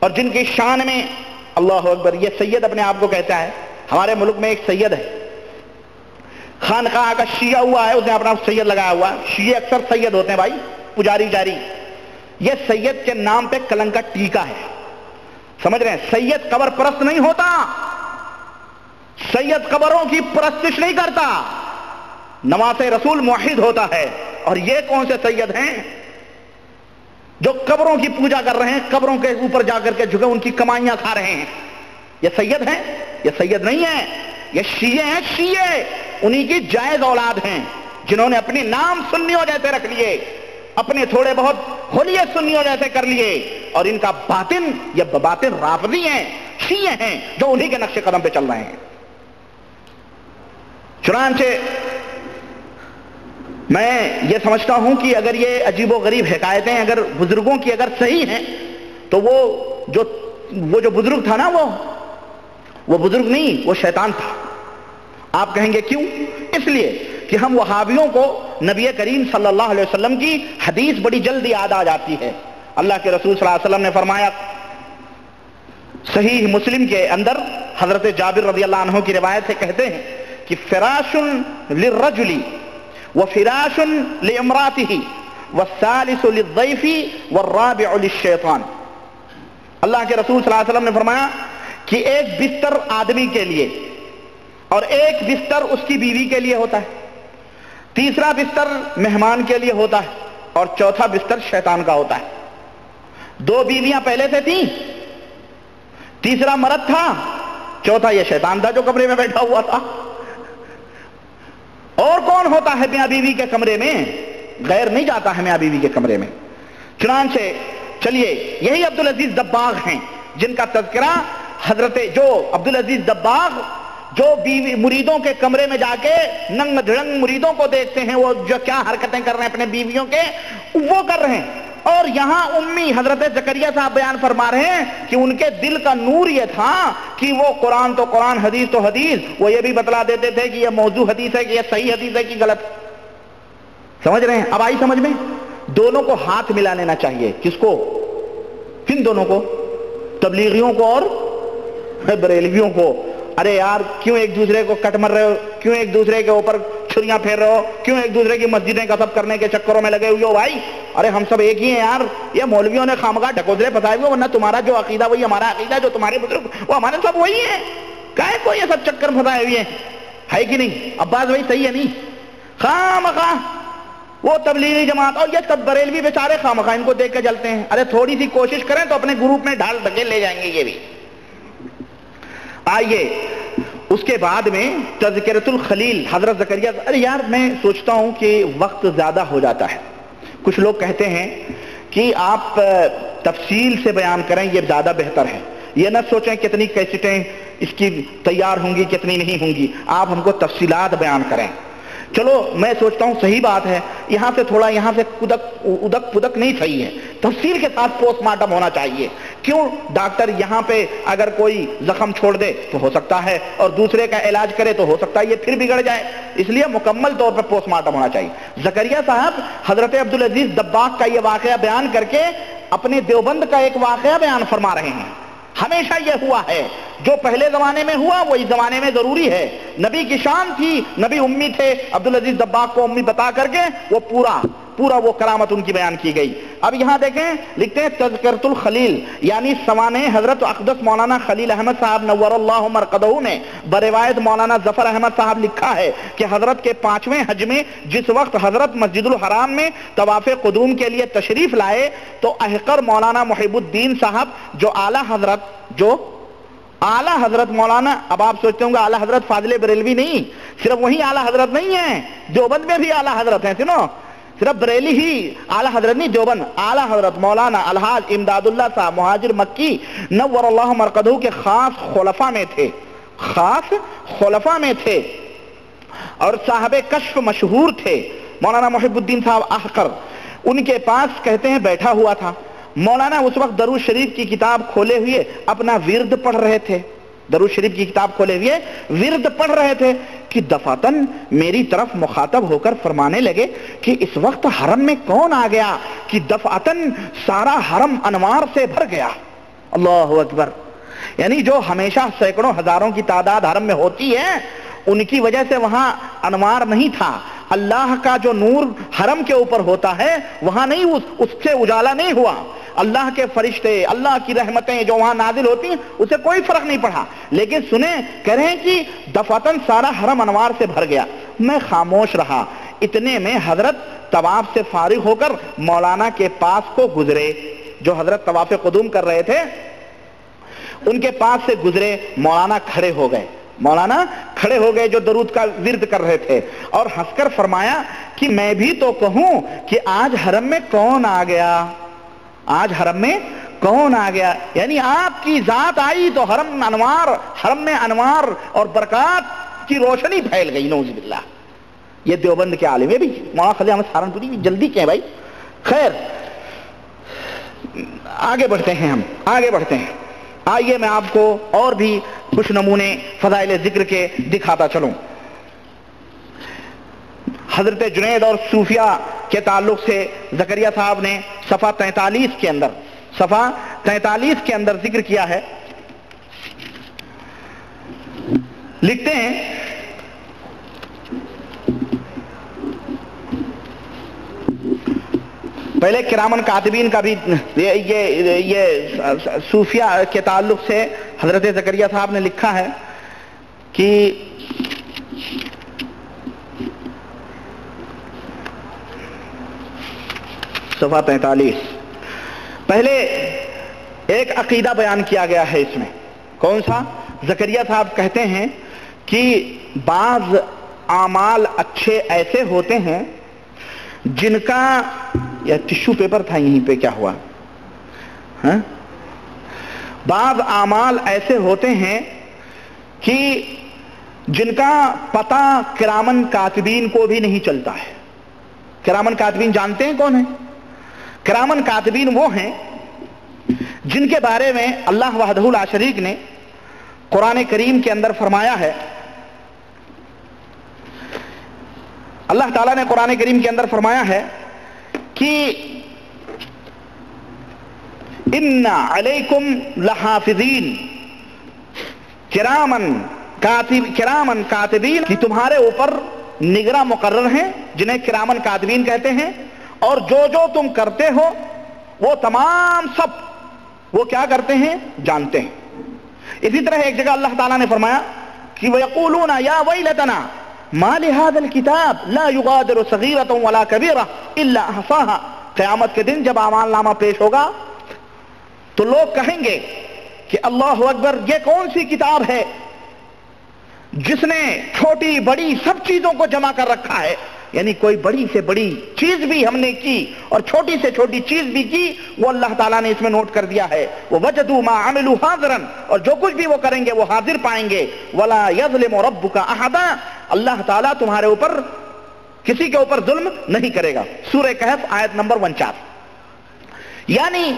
اور جن کی شان میں اللہ اکبر, یہ سید اپنے آپ کو کہتا ہے. ہمارے ملک میں ایک سید ہے, خانقاہ کا شیعہ ہوا ہے, اس نے اپنا سید لگایا ہوا. شیعہ اکثر سید ہوتے ہیں بھائی, پجاری جاری. یہ سید کے نام پہ کلنگ کا ٹیکا ہے, سمجھ رہے ہیں؟ سید قبر پرست نہیں ہوتا, سید قبروں کی پرستش نہیں کرتا, نواز رسول موحد ہوتا ہے. اور یہ کون سے سید ہیں جو قبروں کی پوجا کر رہے ہیں, قبروں کے اوپر جا کر کے جھکے ان کی کمائیاں کھا رہے ہیں؟ یہ سید ہیں؟ یہ سید نہیں ہیں, یہ شیعہ ہیں. شیعہ انہی کی جائز اولاد ہیں جنہوں نے اپنے نام سنیوں جیسے رکھ لیے, اپنے تھوڑے بہت حلیے سنیوں جیسے کر لیے, اور ان کا باطن یہ باطن رافضی ہیں, شیعہ ہیں جو انہی کے نقش قدم پہ چل رہے ہیں. چنانچہ میں یہ سمجھتا ہوں کہ اگر یہ عجیب و غریب حکایتیں اگر بزرگوں کی اگر صحیح ہیں تو وہ جو بزرگ تھا نا, وہ بزرگ نہیں, وہ شیطان تھا. آپ کہیں گے کیوں؟ اس لیے کہ ہم وہابیوں کو نبی کریم صلی اللہ علیہ وسلم کی حدیث بڑی جلدی یاد آ جاتی ہے. اللہ کے رسول صلی اللہ علیہ وسلم نے فرمایا, صحیح مسلم کے اندر حضرت جابر رضی اللہ عنہ کی روایت سے کہتے ہیں کہ فراش للرجل وفراش لامراته والثالث للضيف والرابع للشیطان. اللہ کے رسول صلی اللہ علیہ وسلم نے فرمایا کہ ایک بستر آدمی کے لیے اور ایک بستر اس کی بیوی کے لیے ہوتا ہے, تیسرا بستر مہمان کے لیے ہوتا ہے, اور چوتھا بستر شیطان کا ہوتا ہے. 2 بیویاں پہلے سے تھیں, تیسرا مرد تھا, چوتھا یہ شیطان تھا جو کمرے میں بیٹھا ہوا تھا. اور کون ہوتا ہے میاں بیوی کے کمرے میں؟ غیر نہیں جاتا ہے میاں بیوی کے کمرے میں. چنانچہ چلیے یہی عبدالعزیز دباغ ہیں جن کا تذکرہ حضرت جو عبدالعزیز دباغ جو بیوی مریدوں کے کمرے میں جا کے ننگ دھڑنگ مریدوں کو دیکھتے ہیں, وہ جو کیا حرکتیں کر رہے ہیں اپنے بیویوں کے, وہ کر رہے ہیں. اور یہاں امی حضرت زکریا صاحب بیان فرما رہے ہیں کہ ان کے دل کا نور یہ تھا کہ وہ قرآن تو قرآن, حدیث تو حدیث, وہ یہ بھی بتلا دیتے تھے کہ یہ موضوع حدیث ہے, کہ یہ صحیح حدیث ہے کہ غلط. سمجھ رہے ہیں؟ اب آئی سمجھ میں؟ دونوں کو ہاتھ ملا لینا چاہیے. کس کو؟ کن دونوں کو؟ تبلیغیوں کو اور بریلویوں کو. ارے یار کیوں ایک دوسرے کو کٹ مر رہے ہو؟ کیوں ایک دوسرے کے اوپر چھریاں پھیر رہے ہو؟ کیوں ایک دوسرے کی مسجدیں غصب کرنے کے چکروں میں لگے ہوئے ہو بھائی؟ ارے ہم سب ایک ہی ہیں یار. یہ مولویوں نے خامخواہ ڈھکوسلے پھنسائے ہوئے, ورنہ تمہارا جو عقیدہ وہی ہمارا عقیدہ, جو تمہارے بزرگ وہ ہمارے سب وہی ہیں. کائے کو یہ سب چکر پھنسائے ہوئے ہیں, ہے کہ نہیں؟ عباس بھائی صحیح ہے نہیں؟ خامخواہ وہ تبلیغی جماعت اور یہ سب بریلوی بیچارے خامخواہ ان کو دیکھ کے جلتے ہیں. ارے تھوڑی سی کوشش کریں تو اپنے گروپ میں ڈھال ڈھکیل لے جائیں گے یہ بھی. آئیے اس کے بعد میں تذکرۃ الخلیل حضرت زکریا. ارے یار میں سوچتا ہوں کہ وقت زیادہ ہو جاتا ہے. کچھ لوگ کہتے ہیں کہ آپ تفصیل سے بیان کریں یہ زیادہ بہتر ہے. یہ نہ سوچیں کتنی کیسٹیں اس کی تیار ہوں گی کتنی نہیں ہوں گی, آپ ہم کو تفصیلات بیان کریں. چلو میں سوچتا ہوں صحیح بات ہے, یہاں سے تھوڑا یہاں سے ادک پدک نہیں صحیح ہے, تفصیل کے ساتھ پوسٹ مارٹم ہونا چاہیے. کیوں ڈاکٹر یہاں پہ اگر کوئی زخم چھوڑ دے تو ہو سکتا ہے, اور دوسرے کا علاج کرے تو ہو سکتا ہے یہ پھر بگڑ جائے, اس لیے مکمل طور پر پوسٹ مارٹم ہونا چاہیے. زکریا صاحب حضرت عبدالعزیز دباغ کا یہ واقعہ بیان کر کے اپنے دیوبند کا ایک واقعہ بیان فرما رہے ہیں. ہمیشہ یہ ہوا ہے, جو پہلے زمانے میں ہوا وہی زمانے میں ضروری ہے. نبی کی شان تھی, نبی امی تھے, عبدالعزیز دباغ کو امی بتا کر کے وہ پورا وہ کرامت ان کی بیان کی گئی. اب یہاں دیکھیں لکھتے ہیں تذکرۃ الخلیل یعنی سوانح حضرت اقدس مولانا خلیل احمد صاحب نور اللہ مرقدہ نے بروایت مولانا ظفر احمد صاحب لکھا ہے کہ حضرت کے 5ویں حج میں جس وقت حضرت مسجد الحرام میں طواف قدوم کے لیے تشریف لائے تو احقر مولانا محب الدین صاحب جو اعلیٰ حضرت مولانا, اب آپ سوچتے ہوں گے اعلیٰ حضرت فاضل بریلوی نہیں, صرف وہی اعلیٰ حضرت نہیں ہیں, دیوبند میں بھی اعلیٰ حضرت ہیں. سنو, صرف بریلی ہی اعلیٰ حضرت نہیں, دیوبند اعلیٰ حضرت مولانا الحاج امداد اللہ صاحب مہاجر مکی نور اللہ مرقدہ کے خاص خلفاء میں تھے اور صاحب کشف مشہور تھے. مولانا محب الدین صاحب احقر ان کے پاس کہتے ہیں بیٹھا ہوا تھا. مولانا اس وقت درود شریف کی کتاب کھولے ہوئے اپنا ورد پڑھ رہے تھے. درود شریف کی کتاب کھولے ہوئے ورد پڑھ رہے تھے کہ دفعتاً میری طرف مخاطب ہو کر فرمانے لگے کہ اس وقت حرم میں کون آ گیا کہ دفعتاً سارا حرم انوار سے بھر گیا. اللہ اکبر. یعنی جو ہمیشہ سینکڑوں ہزاروں کی تعداد حرم میں ہوتی ہے ان کی وجہ سے وہاں انوار نہیں تھا. اللہ کا جو نور حرم کے اوپر ہوتا ہے وہاں نہیں, اس سے اجالا نہیں ہوا. اللہ کے فرشتے, اللہ کی رحمتیں جو وہاں نازل ہوتی ہیں اسے کوئی فرق نہیں پڑا. لیکن سنیں کہہ رہے ہیں کہ دفعتاً سارا حرم انوار سے بھر گیا. میں خاموش رہا. اتنے میں حضرت طواف سے فارغ ہو کر مولانا کے پاس کو گزرے. جو حضرت طواف قدوم کر رہے تھے ان کے پاس سے گزرے. مولانا کھڑے ہو گئے جو درود کا ورد کر رہے تھے, اور ہنس کر فرمایا کہ میں بھی تو کہوں کہ آج حرم میں کون آ گیا, یعنی آپ کی ذات آئی تو حرم میں انوار اور برکات کی روشنی پھیل گئی. نعوذ باللہ. یہ دیوبند کے عالم ہے بھی, مولانا خلیل احمد سہارنپوری بھی. جلدی کہیں بھائی. خیر آگے بڑھتے ہیں. آئیے میں آپ کو اور بھی کچھ نمونے فضائل ذکر کے دکھاتا چلوں. حضرت جنید اور صوفیہ کے تعلق سے زکریا صاحب نے صفحہ 43 کے اندر ذکر کیا ہے. لکھتے ہیں پہلے کرامن کاتبین کا بھی یہ صوفیہ کے تعلق سے حضرت زکریا صاحب نے لکھا ہے کہ صفحہ 43 پہلے ایک عقیدہ بیان کیا گیا ہے اس میں. کون سا؟ زکریا صاحب کہتے ہیں کہ بعض اعمال اچھے ایسے ہوتے ہیں جن کا, یا ٹشو پیپر تھا یہیں پہ, کیا ہوا, بعض اعمال ایسے ہوتے ہیں کہ جن کا پتہ کرامن کاتبین کو بھی نہیں چلتا ہے. کرامن کاتبین جانتے ہیں کون ہیں؟ کرامن کاتبین وہ ہیں جن کے بارے میں اللہ وحدہ لا شریک نے قرآن کریم کے اندر فرمایا ہے. اللہ تعالیٰ نے قرآن کریم کے اندر فرمایا ہے کہ ان علیکم لحافظین کرامن کاتبین, کہ تمہارے اوپر نگراں مقرر ہیں جنہیں کرامن کاتبین کہتے ہیں, اور جو تم کرتے ہو وہ تمام سب وہ کیا کرتے ہیں جانتے ہیں. اسی طرح ایک جگہ اللہ تعالیٰ نے فرمایا کہ وَيَقُولُونَ يَا وَيْلَتَنَا ما لهذا الكتاب لا يغادر صغيرة ولا كبيرة الا احصاها. قیامت کے دن جب اعمال نامہ پیش ہوگا تو لوگ کہیں گے کہ اللہ اکبر، یہ کون سی کتاب ہے جس نے چھوٹی بڑی سب چیزوں کو جمع کر رکھا ہے. یعنی کوئی بڑی سے بڑی چیز بھی ہم نے کی اور چھوٹی سے چھوٹی چیز بھی کی، وہ اللہ تعالیٰ نے اس میں نوٹ کر دیا ہے. وَوَجَدُوا مَا عَمِلُوا حَاضِرًا، اور جو کچھ بھی وہ کریں گے وہ حاضر پائیں گے. وَلَا يَظْلِمُ رَبُّكَ أَحَدًا، اللہ تعالیٰ تمہارے اوپر کسی کے اوپر ظلم نہیں کرے گا. سورہ کہف آیت نمبر 49. یعنی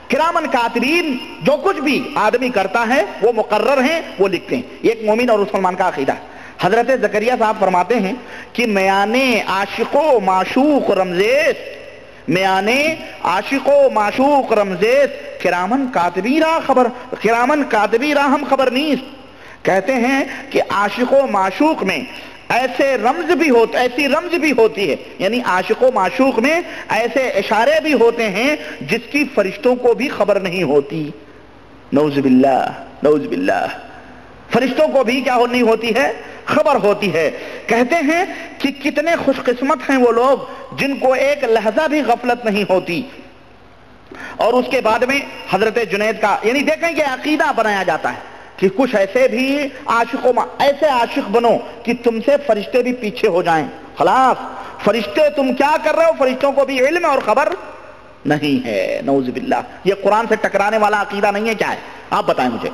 کرامن کاتبین، جو کچھ بھی آدمی کرتا ہے وہ مقرر ہیں، وہ لکھتے ہیں. یہ ایک مومن اور مسلمان کا عقیدہ ہے. حضرت زکریا صاحب فرماتے ہیں کہ میانے عاشق و معشوق رمزیس، میانے عاشق و معشوق رمزیس کرامن کاتبی را ہم خبر نیست. کہتے ہیں کہ عاشق و معشوق میں ایسے رمز بھی ہوتے، ایسی رمز بھی ہوتی ہے، یعنی عاشق و معشوق میں ایسے اشارے بھی ہوتے ہیں جس کی فرشتوں کو بھی خبر نہیں ہوتی. نعوذ باللہ، نعوذ باللہ. فرشتوں کو بھی کیا نہیں ہوتی ہے؟ خبر ہوتی ہے. کہتے ہیں کہ کتنے خوش قسمت ہیں وہ لوگ جن کو ایک لحظہ بھی غفلت نہیں ہوتی. اور اس کے بعد میں حضرت جنید کا، یعنی دیکھیں کہ عقیدہ بنایا جاتا ہے کہ کچھ ایسے بھی ایسے عاشق بنو کہ تم سے فرشتے بھی پیچھے ہو جائیں. خلاص فرشتے تم کیا کر رہے ہو، فرشتوں کو بھی علم اور خبر نہیں ہے. نعوذ باللہ. یہ قرآن سے ٹکرانے والا عقیدہ نہیں ہے. کیا ہے آپ بتائیں مجھے؟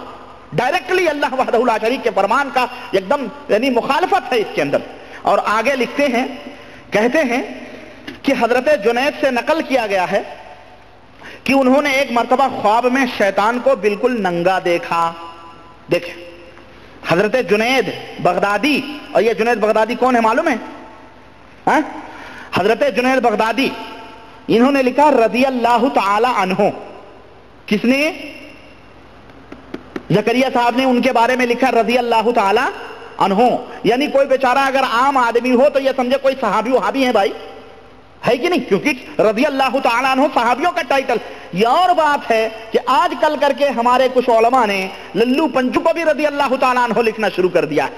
ڈائریکٹلی اللہ وحدہ لا شریک کے فرمان کا ایک دم یعنی مخالفت ہے اس کے اندر. اور آگے لکھتے ہیں، کہتے ہیں کہ حضرت جنید سے نقل کیا گیا ہے کہ انہوں نے ایک مرتبہ خواب میں شیطان کو بالکل ننگا دیکھا. دیکھیں حضرت جنید بغدادی، اور یہ جنید بغدادی کون ہے معلوم ہے؟ حضرت جنید بغدادی، انہوں نے لکھا رضی اللہ تعالی عنہ. کس نے؟ زکریا صاحب نے ان کے بارے میں لکھا رضی اللہ تعالی عنہ. یعنی کوئی بیچارہ اگر عام آدمی ہو تو یہ سمجھے کوئی صحابی وہابی ہے بھائی، ہے کہ نہیں؟ کیونکہ رضی اللہ تعالیٰ عنہ صحابیوں کا ٹائٹل. یہ اور بات ہے کہ آج کل کر کے ہمارے کچھ علماء نے للو پنجو کو بھی رضی اللہ تعالیٰ عنہ لکھنا شروع کر دیا ہے.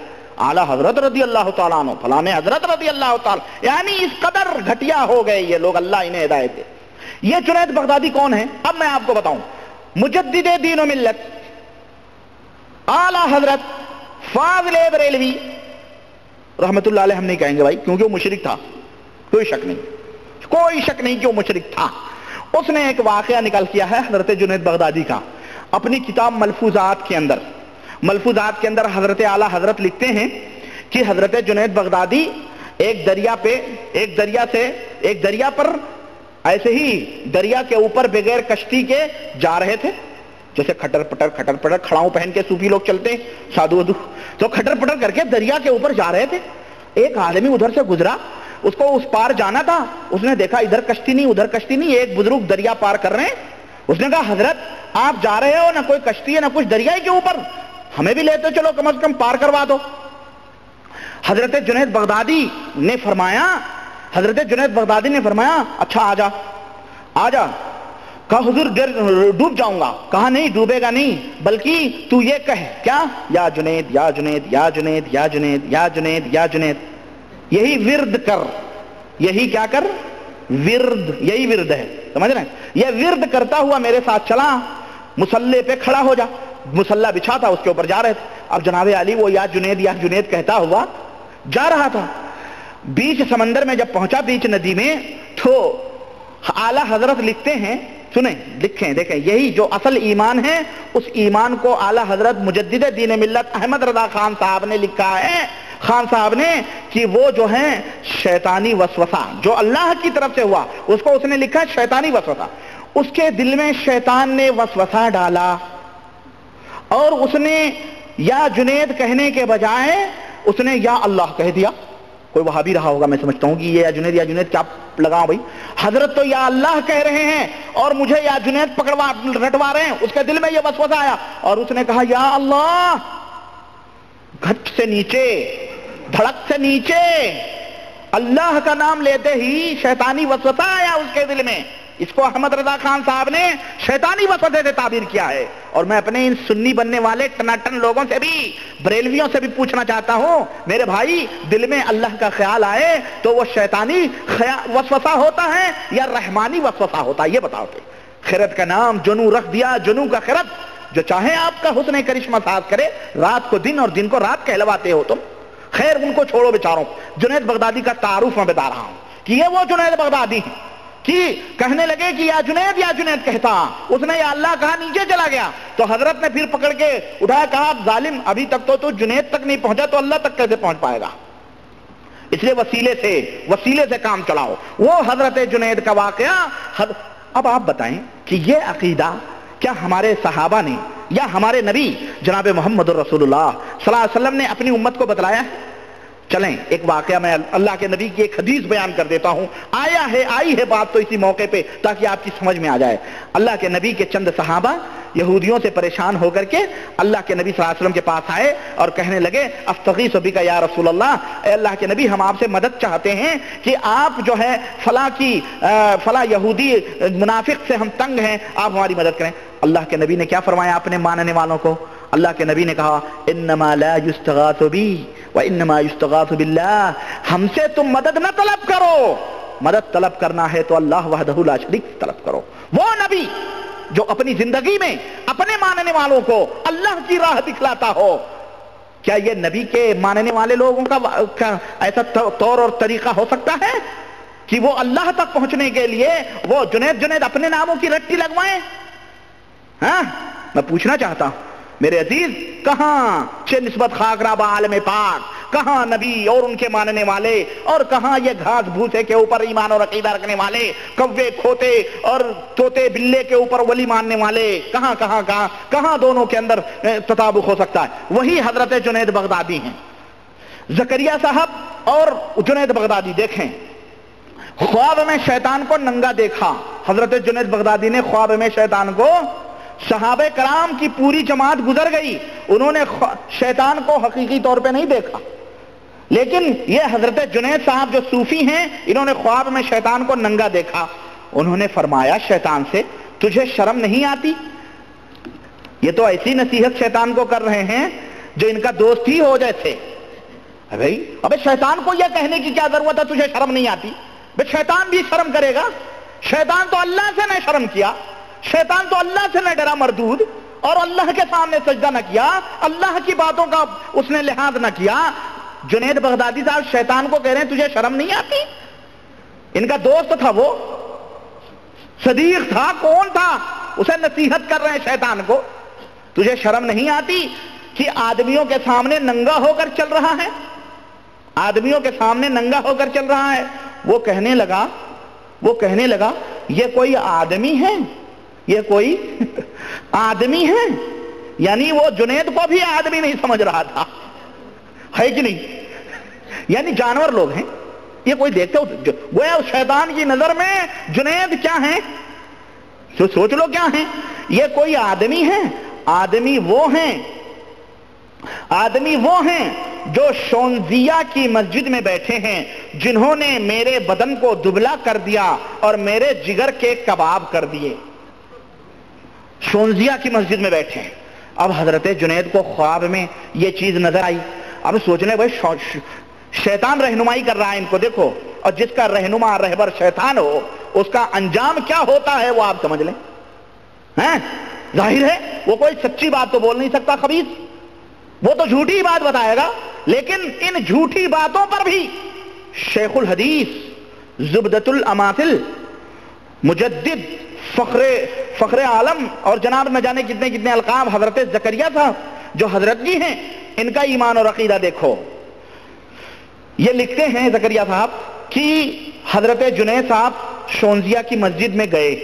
اعلیٰ حضرت رضی اللہ تعالیٰ عنہ، فلاں حضرت رضی اللہ تعالیٰ. یعنی اس قدر گھٹیا ہو گئے یہ لوگ، اللہ انہیں ہدایت دے. یہ جنید بغدادی کون ہے؟ اب میں آپ کو بتاؤں. مجدد دین و ملت اعلیٰ حضرت فاضل بریلوی رحمت اللہ علیہ ہم نہیں کہیں گے بھائی، کیونکہ وہ مشرک تھا. کوئی شک نہیں کہ وہ مشرک تھا. اس نے ایک واقعہ نکال کیا ہے حضرت جنید بغدادی کا اپنی کتاب ملفوظات کے اندر. ملفوظات کے اندر حضرت اعلیٰ حضرت لکھتے ہیں کہ حضرت جنید بغدادی ایک دریا پر ایسے ہی دریا کے اوپر بغیر کشتی کے جا رہے تھے. جیسے کھٹر پٹر کھڑاؤں پہن کے صوفی لوگ چلتے ہیں سادھو ودھو، تو کھٹر پٹر کر کے دریا کے اوپر جا رہے تھے. ایک آدمی ادھر سے گزرا، اس کو اس پار جانا تھا. اس نے دیکھا ادھر کشتی نہیں ادھر کشتی نہیں، ایک بزرگ دریا پار کر رہے ہیں. اس نے کہا حضرت آپ جا رہے ہو، نہ کوئی کشتی ہے نہ کچھ دریا کے اوپر، ہمیں بھی لیتے چلو، کم از کم پار کروا دو. حضرت جنید بغدادی نے فرمایا اچھا آ جا. کہا حضور ڈوب جاؤں گا. کہا نہیں ڈوبے گا نہیں، بلکہ تو یہ کہہ کیا، یا جنید یا جنید یا جنید یا جنید یا جنید یا جنید. یہی ورد کر، یہی کیا کر، ورد، یہی ورد ہے. سمجھ رہے ہیں؟ یہ ورد کرتا ہوا میرے ساتھ چلا، مسلح پہ کھڑا ہو جا. مسلح بچھا تھا، اس کے اوپر جا رہے تھے. اب جناب علی وہ یا جنید کہتا ہوا جا رہا تھا. بیچ سمندر میں جب پہنچا، بیچ ندی میں، تو اعلیٰ حضرت لکھتے ہیں، سنیں دیکھیں یہی جو اصل ایمان ہے، اس ایمان کو اعلیٰ حضرت مجدد دین ملت احمد رضا خان صاحب نے لکھا ہے. خان صاحب نے کہ وہ جو ہیں شیطانی وسوسہ جو اللہ کی طرف سے ہوا، اس کو اس نے لکھا شیطانی وسوسہ. اس کے دل میں شیطان نے وسوسہ ڈالا اور اس نے یا جنید کہنے کے بجائے اس نے یا اللہ کہہ دیا. کوئی وہابی رہا ہوگا، میں سمجھتا ہوں کہ یہ یا جنید کیا لگاؤں بھائی. حضرت تو یا اللہ کہہ رہے ہیں اور مجھے یا جنید رٹوا رہے ہیں. اس کے دل میں یہ وسوسہ آیا اور اس نے کہا یا اللہ. گھٹ سے نیچے، دھڑک سے نیچے اللہ کا نام لیتے ہی شیطانی وسوسہ آیا اس کے دل میں. اس کو احمد رضا خان صاحب نے شیطانی وسوسے سے تعبیر کیا ہے. اور میں اپنے ان سنی بننے والے ٹناٹن لوگوں سے بھی، بریلویوں سے بھی پوچھنا چاہتا ہوں، میرے بھائی دل میں اللہ کا خیال آئے تو وہ شیطانی وسوسہ ہوتا ہے یا رحمانی وسوسہ ہوتا ہے؟ یہ بتاؤ. کہ خرد کا نام جنو رکھ دیا، جنو کا خرد. جو چاہے آپ کا حسن کرشمہ ساز کرے، رات کو دن اور دن کو رات کہلواتے ہو تم. خیر ان کو چھوڑو بیچاروں. جنید بغدادی کا تعارف میں بتا رہا ہوں کہ یہ وہ جنید بغدادی ہیں کہ کہنے لگے کہ یا جنید کہتا، اس نے یا اللہ کہا نیچے چلا گیا تو حضرت نے پھر پکڑ کے اٹھایا، کہا ظالم ابھی تک تو جنید تک نہیں پہنچا تو اللہ تک کیسے پہنچ پائے گا؟ اس لیے وسیلے سے کام چلاؤ. وہ حضرت جنید کا واقعہ. اب آپ بتائیں کہ یہ عقیدہ کیا ہمارے صحابہ نے یا ہمارے نبی جناب محمد رسول اللہ صلی اللہ علیہ وسلم نے اپنی امت کو بتلایا ہے؟ چلیں ایک واقعہ میں اللہ کے نبی کی ایک حدیث بیان کر دیتا ہوں. آئی ہے بات تو اسی موقع پہ تاکہ آپ کی سمجھ میں آ جائے. اللہ کے نبی کے چند صحابہ یہودیوں سے پریشان ہو کر کے اللہ کے نبی صلی اللہ علیہ وسلم کے پاس آئے اور کہنے لگے استغیث بک یا رسول اللہ، اے اللہ کے نبی ہم آپ سے مدد چاہتے ہیں کہ آپ جو ہے فلاں یہودی منافق سے ہم تنگ ہیں، آپ ہماری مدد کریں. اللہ کے نبی نے کیا فرمایا اپنے ماننے والوں کو؟ اللہ کے نبی نے کہا انما لا یستغاث بی وانما یستغاث باللہ. ہم سے تم مدد نہ طلب کرو، مدد طلب کرنا ہے تو اللہ وحدہ لا شریک طلب کرو. وہ نبی جو اپنی زندگی میں اپنے ماننے والوں کو اللہ کی راہ دکھلاتا ہو، کیا یہ نبی کے ماننے والے لوگوں کا ایسا طور اور طریقہ ہو سکتا ہے کہ وہ اللہ تک پہنچنے کے لیے وہ جنید اپنے ناموں کی رٹی لگوائیں؟ ہاں میں پوچھنا چاہتا ہوں میرے عزیز، کہاں چھ نسبت خاک رابہ عالم پاک، کہاں نبی اور ان کے ماننے والے، اور کہاں یہ گھاس بھوسے کے اوپر ایمان اور عقیدہ رکھنے والے، کوے کھوتے اور طوطے بلے کے اوپر ولی ماننے والے، کہاں دونوں کے اندر تطابق ہو سکتا ہے؟ وہی حضرت جنید بغدادی ہیں. زکریا صاحب اور جنید بغدادی دیکھیں، خواب میں شیطان کو ننگا دیکھا. حضرت جنید بغدادی نے خواب میں شیطان کو، صحابہ کرام کی پوری جماعت گزر گئی، انہوں نے شیطان کو حقیقی طور پہ نہیں دیکھا، لیکن یہ حضرت جنید صاحب جو صوفی ہیں انہوں نے خواب میں شیطان کو ننگا دیکھا. انہوں نے فرمایا شیطان سے تجھے شرم نہیں آتی؟ یہ تو ایسی نصیحت شیطان کو کر رہے ہیں جو ان کا دوست ہی ہو جیسے. ابے شیطان کو یہ کہنے کی کیا ضرورت ہے تجھے شرم نہیں آتی؟ بے شیطان بھی شرم کرے گا. شیطان تو اللہ سے نہ شرم کیا، شیطان تو اللہ سے نہ ڈرا مردود، اور اللہ کے سامنے سجدہ نہ کیا، اللہ کی باتوں کا اس نے لحاظ نہ کیا. جنید بغدادی صاحب شیطان کو کہہ رہے ہیں تجھے شرم نہیں آتی؟ ان کا دوست تھا، وہ صدیق تھا، کون تھا؟ اسے نصیحت کر رہے ہیں شیطان کو تجھے شرم نہیں آتی کہ آدمیوں کے سامنے ننگا ہو کر چل رہا ہے، آدمیوں کے سامنے ننگا ہو کر چل رہا ہے. وہ کہنے لگا یہ کوئی آدمی ہے، یہ کوئی آدمی ہے. یعنی وہ جنید کو بھی آدمی نہیں سمجھ رہا تھا، ہے کہ نہیں؟ یعنی جانور لوگ ہیں یہ. کوئی دیکھتے ہو گویا شیطان کی نظر میں جنید کیا ہیں؟ سوچ لو کیا ہیں. یہ کوئی آدمی ہے. آدمی وہ ہیں جو شونزیہ کی مسجد میں بیٹھے ہیں، جنہوں نے میرے بدن کو دبلا کر دیا اور میرے جگر کے کباب کر دیے. شونزیہ کی مسجد میں بیٹھے ہیں. اب حضرت جنید کو خواب میں یہ چیز نظر آئی. اب سوچنے بھائی شیطان رہنمائی کر رہا ہے ان کو، دیکھو، اور جس کا رہنما رہبر شیطان ہو اس کا انجام کیا ہوتا ہے وہ آپ سمجھ لیں. ظاہر ہے وہ کوئی سچی بات تو بول نہیں سکتا خبیث، وہ تو جھوٹی بات بتائے گا. لیکن ان جھوٹی باتوں پر بھی شیخ الحدیث، زبدۃ الاماثل، مجدد، فخر عالم اور جناب نہ جانے کتنے کتنے القاب حضرت زکریا صاحب جو حضرت جی ہیں، ان کا ایمان اور عقیدہ دیکھو. یہ لکھتے ہیں زکریا صاحب کہ حضرت جنید صاحب شونزیہ کی مسجد میں گئے.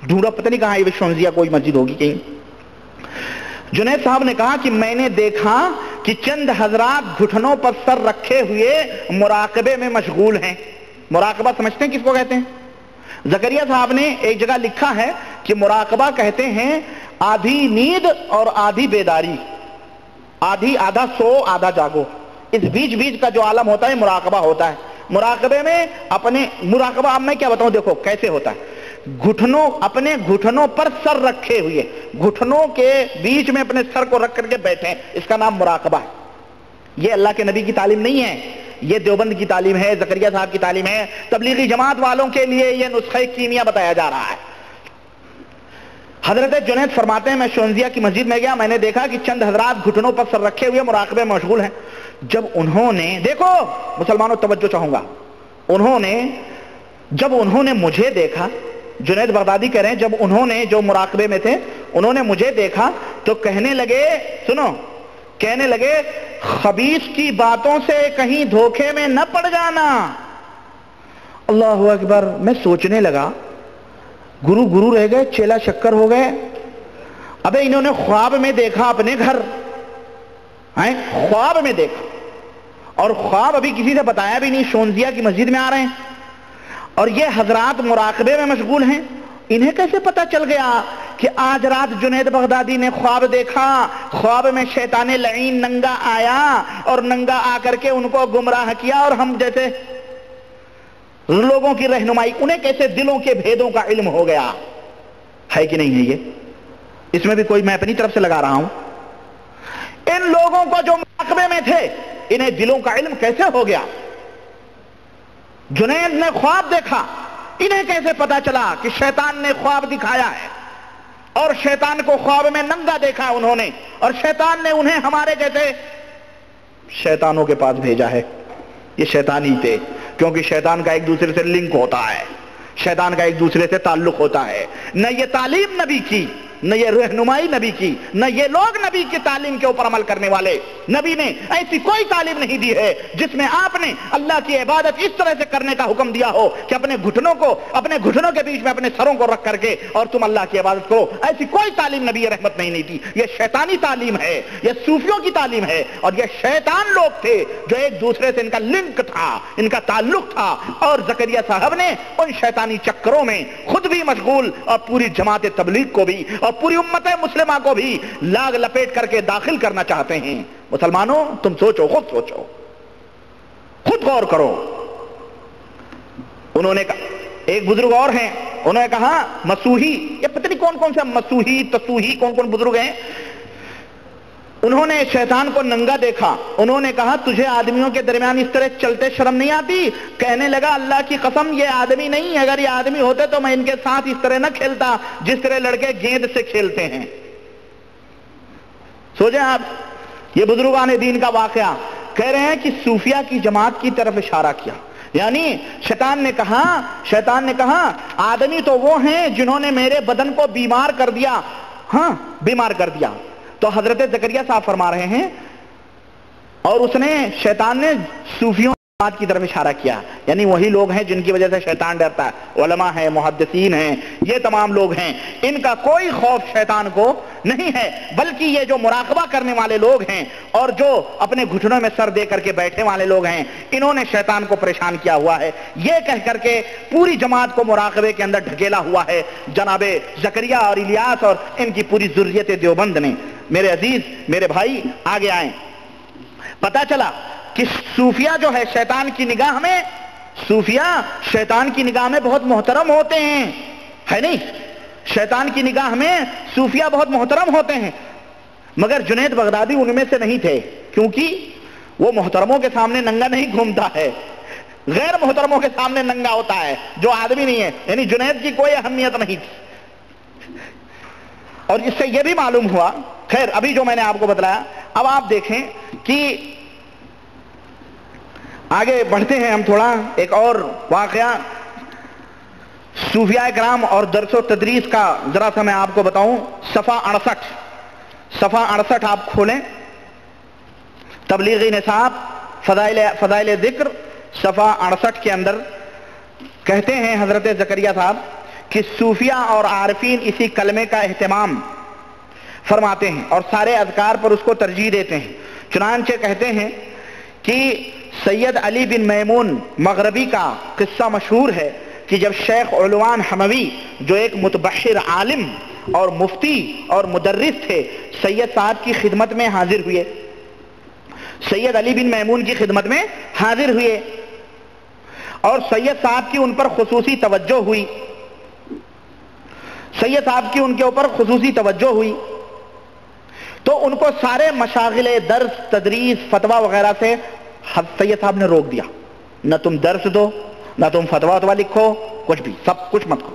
ڈھونڈا پتہ نہیں کہاں یہ شونزیہ کوئی مسجد ہوگی کہیں. جنید صاحب نے کہا کہ میں نے دیکھا کہ چند حضرات گھٹنوں پر سر رکھے ہوئے مراقبے میں مشغول ہیں. مراقبہ سمجھتے ہیں کس کو کہتے ہیں؟ زکریا صاحب نے ایک جگہ لکھا ہے کہ مراقبہ کہتے ہیں آدھی نیند اور آدھی بیداری، آدھا سو آدھا جاگو، اس بیچ کا جو عالم ہوتا ہے مراقبہ ہوتا ہے. مراقبے میں اپنے مراقبہ اب میں کیا بتاؤں، دیکھو کیسے ہوتا ہے، اپنے گھٹنوں پر سر رکھے ہوئے، گھٹنوں کے بیچ میں اپنے سر کو رکھ کر کے بیٹھے، اس کا نام مراقبہ ہے۔ یہ اللہ کے نبی کی تعلیم نہیں ہے، یہ دیوبند کی تعلیم ہے، زکریا صاحب کی تعلیم ہے، تبلیغی جماعت والوں کے لیے یہ نسخہ کیمیا بتایا جا رہا ہے۔ حضرت جنید فرماتے ہیں میں شونزیہ کی مسجد میں گیا، میں نے دیکھا کہ چند حضرات گھٹنوں پر سر رکھے ہوئے مراقبے میں مشغول ہیں۔ جب انہوں نے، دیکھو مسلمانوں توجہ چاہوں گا، جب انہوں نے مجھے دیکھا، جنید بغدادی کہہ رہے ہیں جب انہوں نے، جو مراقبے میں تھے، انہوں نے مجھے دیکھا تو کہنے لگے، سنو، کہنے لگے خبیث کی باتوں سے کہیں دھوکے میں نہ پڑ جانا۔ اللہ اکبر، میں سوچنے لگا گرو رہ گئے، چیلا شکر ہو گئے۔ ابے انہوں نے خواب میں دیکھا اپنے گھر، خواب میں دیکھا، اور خواب ابھی کسی سے بتایا بھی نہیں، شونزیہ کی مسجد میں آ رہے ہیں اور یہ حضرات مراقبے میں مشغول ہیں۔ انہیں کیسے پتا چل گیا کہ آج رات جنید بغدادی نے خواب دیکھا، خواب میں شیطان لعین ننگا آیا اور ننگا آ کر کے ان کو گمراہ کیا، اور ہم جیسے لوگوں کی رہنمائی، انہیں کیسے دلوں کے بھیدوں کا علم ہو گیا؟ ہے کہ نہیں ہے؟ یہ اس میں بھی کوئی میں اپنی طرف سے لگا رہا ہوں۔ ان لوگوں کو جو مراقبے میں تھے، انہیں دلوں کا علم کیسے ہو گیا؟ جنید نے خواب دیکھا، انہیں کیسے پتا چلا کہ شیطان نے خواب دکھایا ہے، اور شیطان کو خواب میں ننگا دیکھا انہوں نے، اور شیطان نے انہیں ہمارے جیسے شیطانوں کے پاس بھیجا ہے؟ یہ شیطان ہی تھے، کیونکہ شیطان کا ایک دوسرے سے لنک ہوتا ہے، شیطان کا ایک دوسرے سے تعلق ہوتا ہے۔ نہ یہ تعلیم نبی کی، نہ یہ رہنمائی نبی کی، نہ یہ لوگ نبی کی تعلیم کے اوپر عمل کرنے والے۔ نبی نے ایسی کوئی تعلیم نہیں دی ہے جس میں آپ نے اللہ کی عبادت اس طرح سے کرنے کا حکم دیا ہو کہ اپنے گھٹنوں کے بیچ میں اپنے سروں کو رکھ کر کے اور تم اللہ کی عبادت کرو۔ ایسی کوئی تعلیم نبی رحمت نہیں دی۔ یہ شیطانی تعلیم ہے، یہ صوفیوں کی تعلیم ہے، اور یہ شیطان لوگ تھے جو ایک دوسرے سے ان کا لنک تھا، ان کا تعلق تھا، اور زکریا صاحب نے ان شیطانی چکروں میں خود بھی مشغول اور پوری جماعت تبلیغ کو بھی اور پوری امت مسلمہ کو بھی لاگ لپیٹ کر کے داخل کرنا چاہتے ہیں۔ مسلمانوں تم سوچو، خود سوچو، خود غور کرو۔ انہوں نے کہا، ایک بزرگ اور ہیں، انہوں نے کہا مسوحی، یہ پتہ نہیں کون کون سے مسوحی تسوحی کون کون بزرگ ہیں، انہوں نے شیطان کو ننگا دیکھا، انہوں نے کہا تجھے آدمیوں کے درمیان اس طرح چلتے شرم نہیں آتی؟ کہنے لگا اللہ کی قسم یہ آدمی نہیں، اگر یہ آدمی ہوتے تو میں ان کے ساتھ اس طرح نہ کھیلتا جس طرح لڑکے گیند سے کھیلتے ہیں۔ سوچیں آپ، یہ بزرگان دین کا واقعہ کہہ رہے ہیں کہ صوفیہ کی جماعت کی طرف اشارہ کیا، یعنی شیطان نے کہا آدمی تو وہ ہیں جنہوں نے میرے بدن کو بیمار کر دیا، ہاں بیمار کر دیا۔ تو حضرت زکریا صاحب فرما رہے ہیں، اور شیطان نے صوفیوں کی طرف اشارہ کیا، یعنی وہی لوگ ہیں جن کی وجہ سے شیطان ڈرتا ہے، علماء ہیں، محدثین ہیں، یہ تمام لوگ ہیں، ان کا کوئی خوف شیطان کو نہیں ہے، بلکہ یہ جو مراقبہ کرنے والے لوگ ہیں اور جو اپنے گھٹنوں میں سر دے کر کے بیٹھنے والے لوگ ہیں، انہوں نے شیطان کو پریشان کیا ہوا ہے۔ یہ کہہ کر کے پوری جماعت کو مراقبے کے اندر ڈھکیلا ہوا ہے جناب زکریا اور الیاس اور ان کی پوری ذریت دیوبند نے۔ میرے عزیز، میرے بھائی آگے آئیں، پتہ چلا کہ صوفیہ جو ہے شیطان کی نگاہ میں بہت محترم ہوتے ہیں، ہے نہیں؟ شیطان کی نگاہ میں صوفیہ بہت محترم ہوتے ہیں، مگر جنید بغدادی ان میں سے نہیں تھے، کیونکہ وہ محترموں کے سامنے ننگا نہیں گھومتا ہے، غیر محترموں کے سامنے ننگا ہوتا ہے، جو آدمی نہیں ہے، یعنی جنید کی کوئی اہمیت نہیں تھی۔ اور اس سے یہ بھی معلوم ہوا، خیر ابھی جو میں نے آپ کو بتلایا، اب آپ دیکھیں کہ آگے بڑھتے ہیں ہم تھوڑا، ایک اور واقعہ صوفیاء کرام اور درس و تدریس کا ذرا سا میں آپ کو بتاؤں۔ صفحہ 68 آپ کھولیں، تبلیغی نصاب فضائل ذکر صفحہ 68 کے اندر کہتے ہیں حضرت زکریا صاحب کہ صوفیاء اور عارفین اسی کلمے کا اہتمام فرماتے ہیں اور سارے اذکار پر اس کو ترجیح دیتے ہیں۔ چنانچہ کہتے ہیں کہ سید علی بن میمون مغربی کا قصہ مشہور ہے کہ جب شیخ علوان حموی جو ایک متبحر عالم اور مفتی اور مدرس تھے، سید صاحب کی خدمت میں حاضر ہوئے، سید علی بن میمون کی خدمت میں حاضر ہوئے، اور سید صاحب کی ان پر خصوصی توجہ ہوئی، سید صاحب کی ان کے اوپر خصوصی توجہ ہوئی، تو ان کو سارے مشاغل درس، تدریس، فتویٰ وغیرہ سے سید صاحب نے روک دیا، نہ تم درس دو، نہ تم فتویٰ لکھو، کچھ بھی، سب کچھ مت کرو،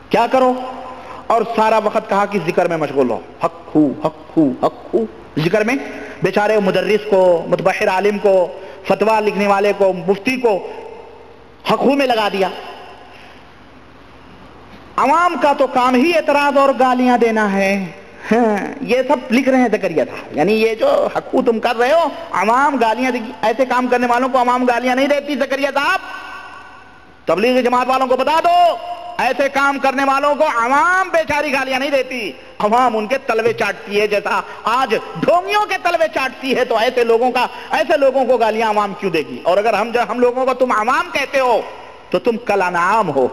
کیا کرو؟ اور سارا وقت کہا کہ ذکر میں مشغول ہو، حق ہو حق ہو حق ہو، ذکر میں بیچارے مدرس کو، متبحر عالم کو، فتویٰ لکھنے والے کو، مفتی کو حق ہو میں لگا دیا۔ عوام کا تو کام ہی اعتراض اور گالیاں دینا ہے، یہ سب لکھ رہے ہیں زکریا صاحب، یعنی یہ جو حقو تم کر رہے ہو، عوام گالیاں دے گی، ایسے کام کرنے والوں کو عوام گالیاں نہیں دیتی زکریا صاحب، تبلیغی جماعت والوں کو بتا دو، ایسے کام کرنے والوں کو عوام بیچاری گالیاں نہیں دیتی، عوام ان کے تلوے چاٹتی ہے، جیسا آج ڈھونگیوں کے تلوے چاٹتی ہے، تو ایسے لوگوں کو گالیاں عوام کیوں دے گی؟ اور اگر ہم لوگوں کو تم عوام کہتے ہو تو تم کل انعام ہو،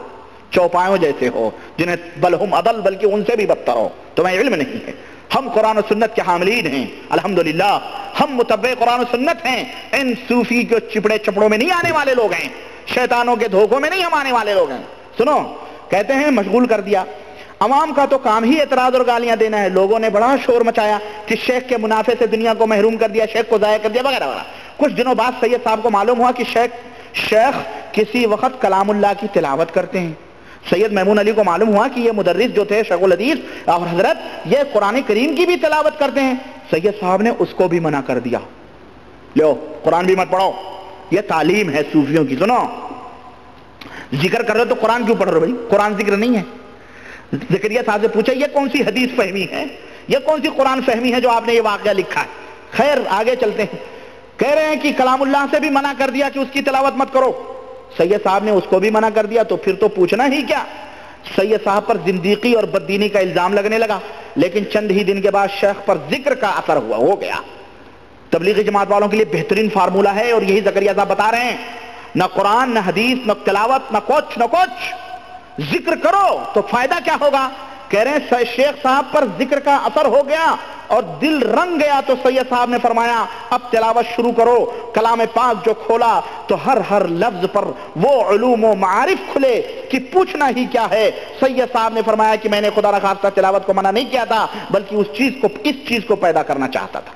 چوپایوں جیسے ہو، جنہیں بلہم اضل، بلکہ ان سے بھی بدتر ہو، تمہیں علم نہیں ہے۔ ہم قرآن و سنت کے حاملین ہیں الحمدللہ، ہم متبع قرآن و سنت ہیں، ان صوفی کے چپڑے چپڑوں میں نہیں آنے والے لوگ ہیں، شیطانوں کے دھوکوں میں نہیں ہم آنے والے لوگ ہیں۔ سنو، کہتے ہیں مشغول کر دیا، عوام کا تو کام ہی اعتراض اور گالیاں دینا ہے، لوگوں نے بڑا شور مچایا کہ شیخ کے منافع سے دنیا کو محروم کر دیا، شیخ کو ضائع کر دیا وغیرہ وغیرہ۔ کچھ دنوں بعد سید صاحب کو معلوم ہوا کہ شیخ کسی وقت کلام اللہ کی تلاوت کرتے ہیں۔ سید میمون علی کو معلوم ہوا کہ یہ مدرس جو تھے شیخ الحدیث اور حضرت، یہ قرآن کریم کی بھی تلاوت کرتے ہیں۔ سید صاحب نے اس کو بھی منع کر دیا، لو قرآن بھی مت پڑھو، یہ تعلیم ہے صوفیوں کی۔ سنو، ذکر کر رہے تو قرآن کیوں پڑھ رہے بھائی؟ قرآن ذکر نہیں ہے۔ زکریا صاحب سے پوچھا یہ کون سی حدیث فہمی ہے، یہ کون سی قرآن فہمی ہے جو آپ نے یہ واقعہ لکھا ہے؟ خیر آگے چلتے ہیں، کہہ رہے ہیں کہ کلام اللہ سے بھی منع کر دیا کہ اس کی تلاوت مت کرو۔ سید صاحب نے اس کو بھی منع کر دیا، تو پھر تو پوچھنا ہی کیا۔ سید صاحب پر زندیقی اور بددینی کا الزام لگنے لگا، لیکن چند ہی دن کے بعد شیخ پر ذکر کا اثر ہو گیا۔ تبلیغی جماعت والوں کے لیے بہترین فارمولہ ہے، اور یہی زکریا صاحب بتا رہے ہیں، نہ قرآن، نہ حدیث، نہ تلاوت، نہ کچھ، ذکر کرو تو فائدہ کیا ہوگا؟ کہہ رہے ہیں شیخ صاحب پر ذکر کا اثر ہو گیا اور دل رنگ گیا، تو سید صاحب نے فرمایا اب تلاوت شروع کرو۔ کلام پاک جو کھولا تو ہر لفظ پر وہ علوم و معارف کھلے کہ پوچھنا ہی کیا ہے۔ سید صاحب نے فرمایا کہ میں نے خدا نخواستہ تلاوت کو منع نہیں کیا تھا، بلکہ اس چیز کو پیدا کرنا چاہتا تھا۔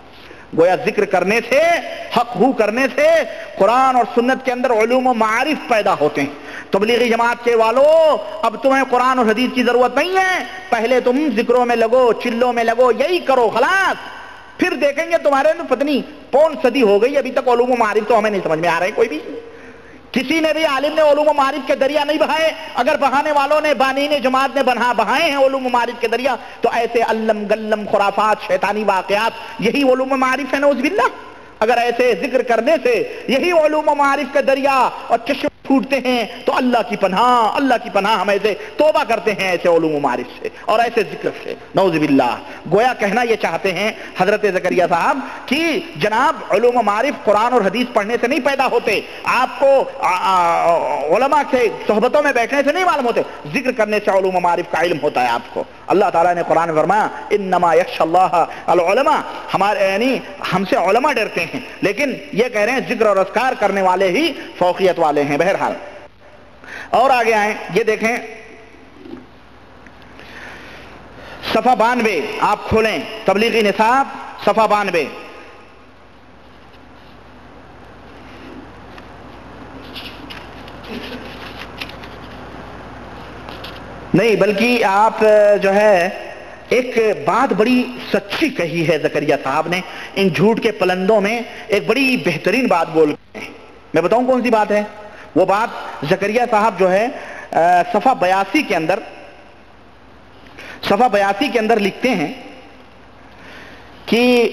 گویا ذکر کرنے سے، حق ہو کرنے سے قرآن اور سنت کے اندر علوم و معارف پیدا ہوتے ہیں۔ تبلیغی جماعت کے والو، اب تمہیں قرآن اور حدیث کی ضرورت نہیں ہے، پہلے تم ذکروں میں لگو، چلوں میں لگو، یہی کرو خلاص، پھر دیکھیں گے تمہارے پتنی پون صدی ہو گئی، ابھی تک علوم و معارف تو ہمیں نہیں سمجھ میں آ رہے کوئی بھی۔ کسی نے بھی عالم نے علوم و معارف کے دریا نہیں بہائے، اگر بہانے والوں نے، بانین جماعت نے بہائے ہیں علوم و معارف کے دریا، تو ایسے علم گلم خرافات، شیطانی واقعات، یہی علوم و معارف ہے نعوذ باللہ۔ اگر ایسے ذکر کرنے سے یہی علوم و معارف کے دریا اور چشم پھوٹتے ہیں تو اللہ کی پناہ ہم ایسے توبہ کرتے ہیں ایسے علوم و معارف سے اور ایسے ذکر سے، نعوذ باللہ۔ گویا کہنا یہ چاہتے ہیں حضرت زکریا صاحب کہ جناب علوم و معارف قرآن اور حدیث پڑھنے سے نہیں پیدا ہوتے، آپ کو علماء کے صحبتوں میں بیٹھنے سے نہیں معلوم ہوتے، ذکر کرنے سے علوم و معارف کا علم ہوتا ہے آپ کو۔ اللہ تعالیٰ نے قرآن میں فرمایا انما یخشی اللہ العلماء، ہمارے یعنی ہم سے علماء ڈرتے ہیں، لیکن یہ کہہ رہے ہیں ذکر اور اذکار کرنے والے ہی فوقیت والے ہیں۔ بہرحال اور آگے آئیں، یہ دیکھیں صفحہ 92 آپ کھولیں، تبلیغی نصاب صفحہ 92۔ نہیں بلکہ آپ جو ہے ایک بات بڑی سچی کہی ہے زکریا صاحب نے، ان جھوٹ کے پلندوں میں ایک بڑی بہترین بات بول گئے ہیں۔ میں بتاؤں کون سی بات ہے وہ بات؟ زکریا صاحب جو ہے صفحہ 82 کے اندر لکھتے ہیں کہ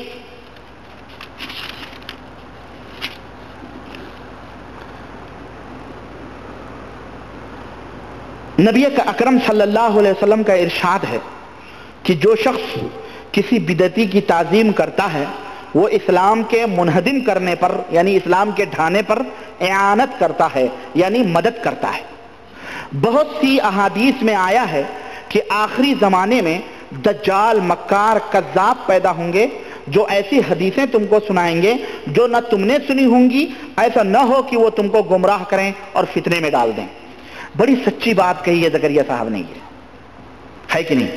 نبی اکرم صلی اللہ علیہ وسلم کا ارشاد ہے کہ جو شخص کسی بدعتی کی تعظیم کرتا ہے وہ اسلام کے منہدم کرنے پر یعنی اسلام کے ڈھانے پر اعانت کرتا ہے یعنی مدد کرتا ہے۔ بہت سی احادیث میں آیا ہے کہ آخری زمانے میں دجال، مکار، کذاب پیدا ہوں گے جو ایسی حدیثیں تم کو سنائیں گے جو نہ تم نے سنی ہوں گی، ایسا نہ ہو کہ وہ تم کو گمراہ کریں اور فتنے میں ڈال دیں۔ بڑی سچی بات کہی ہے زکریا صاحب نے، یہ ہے کہ نہیں؟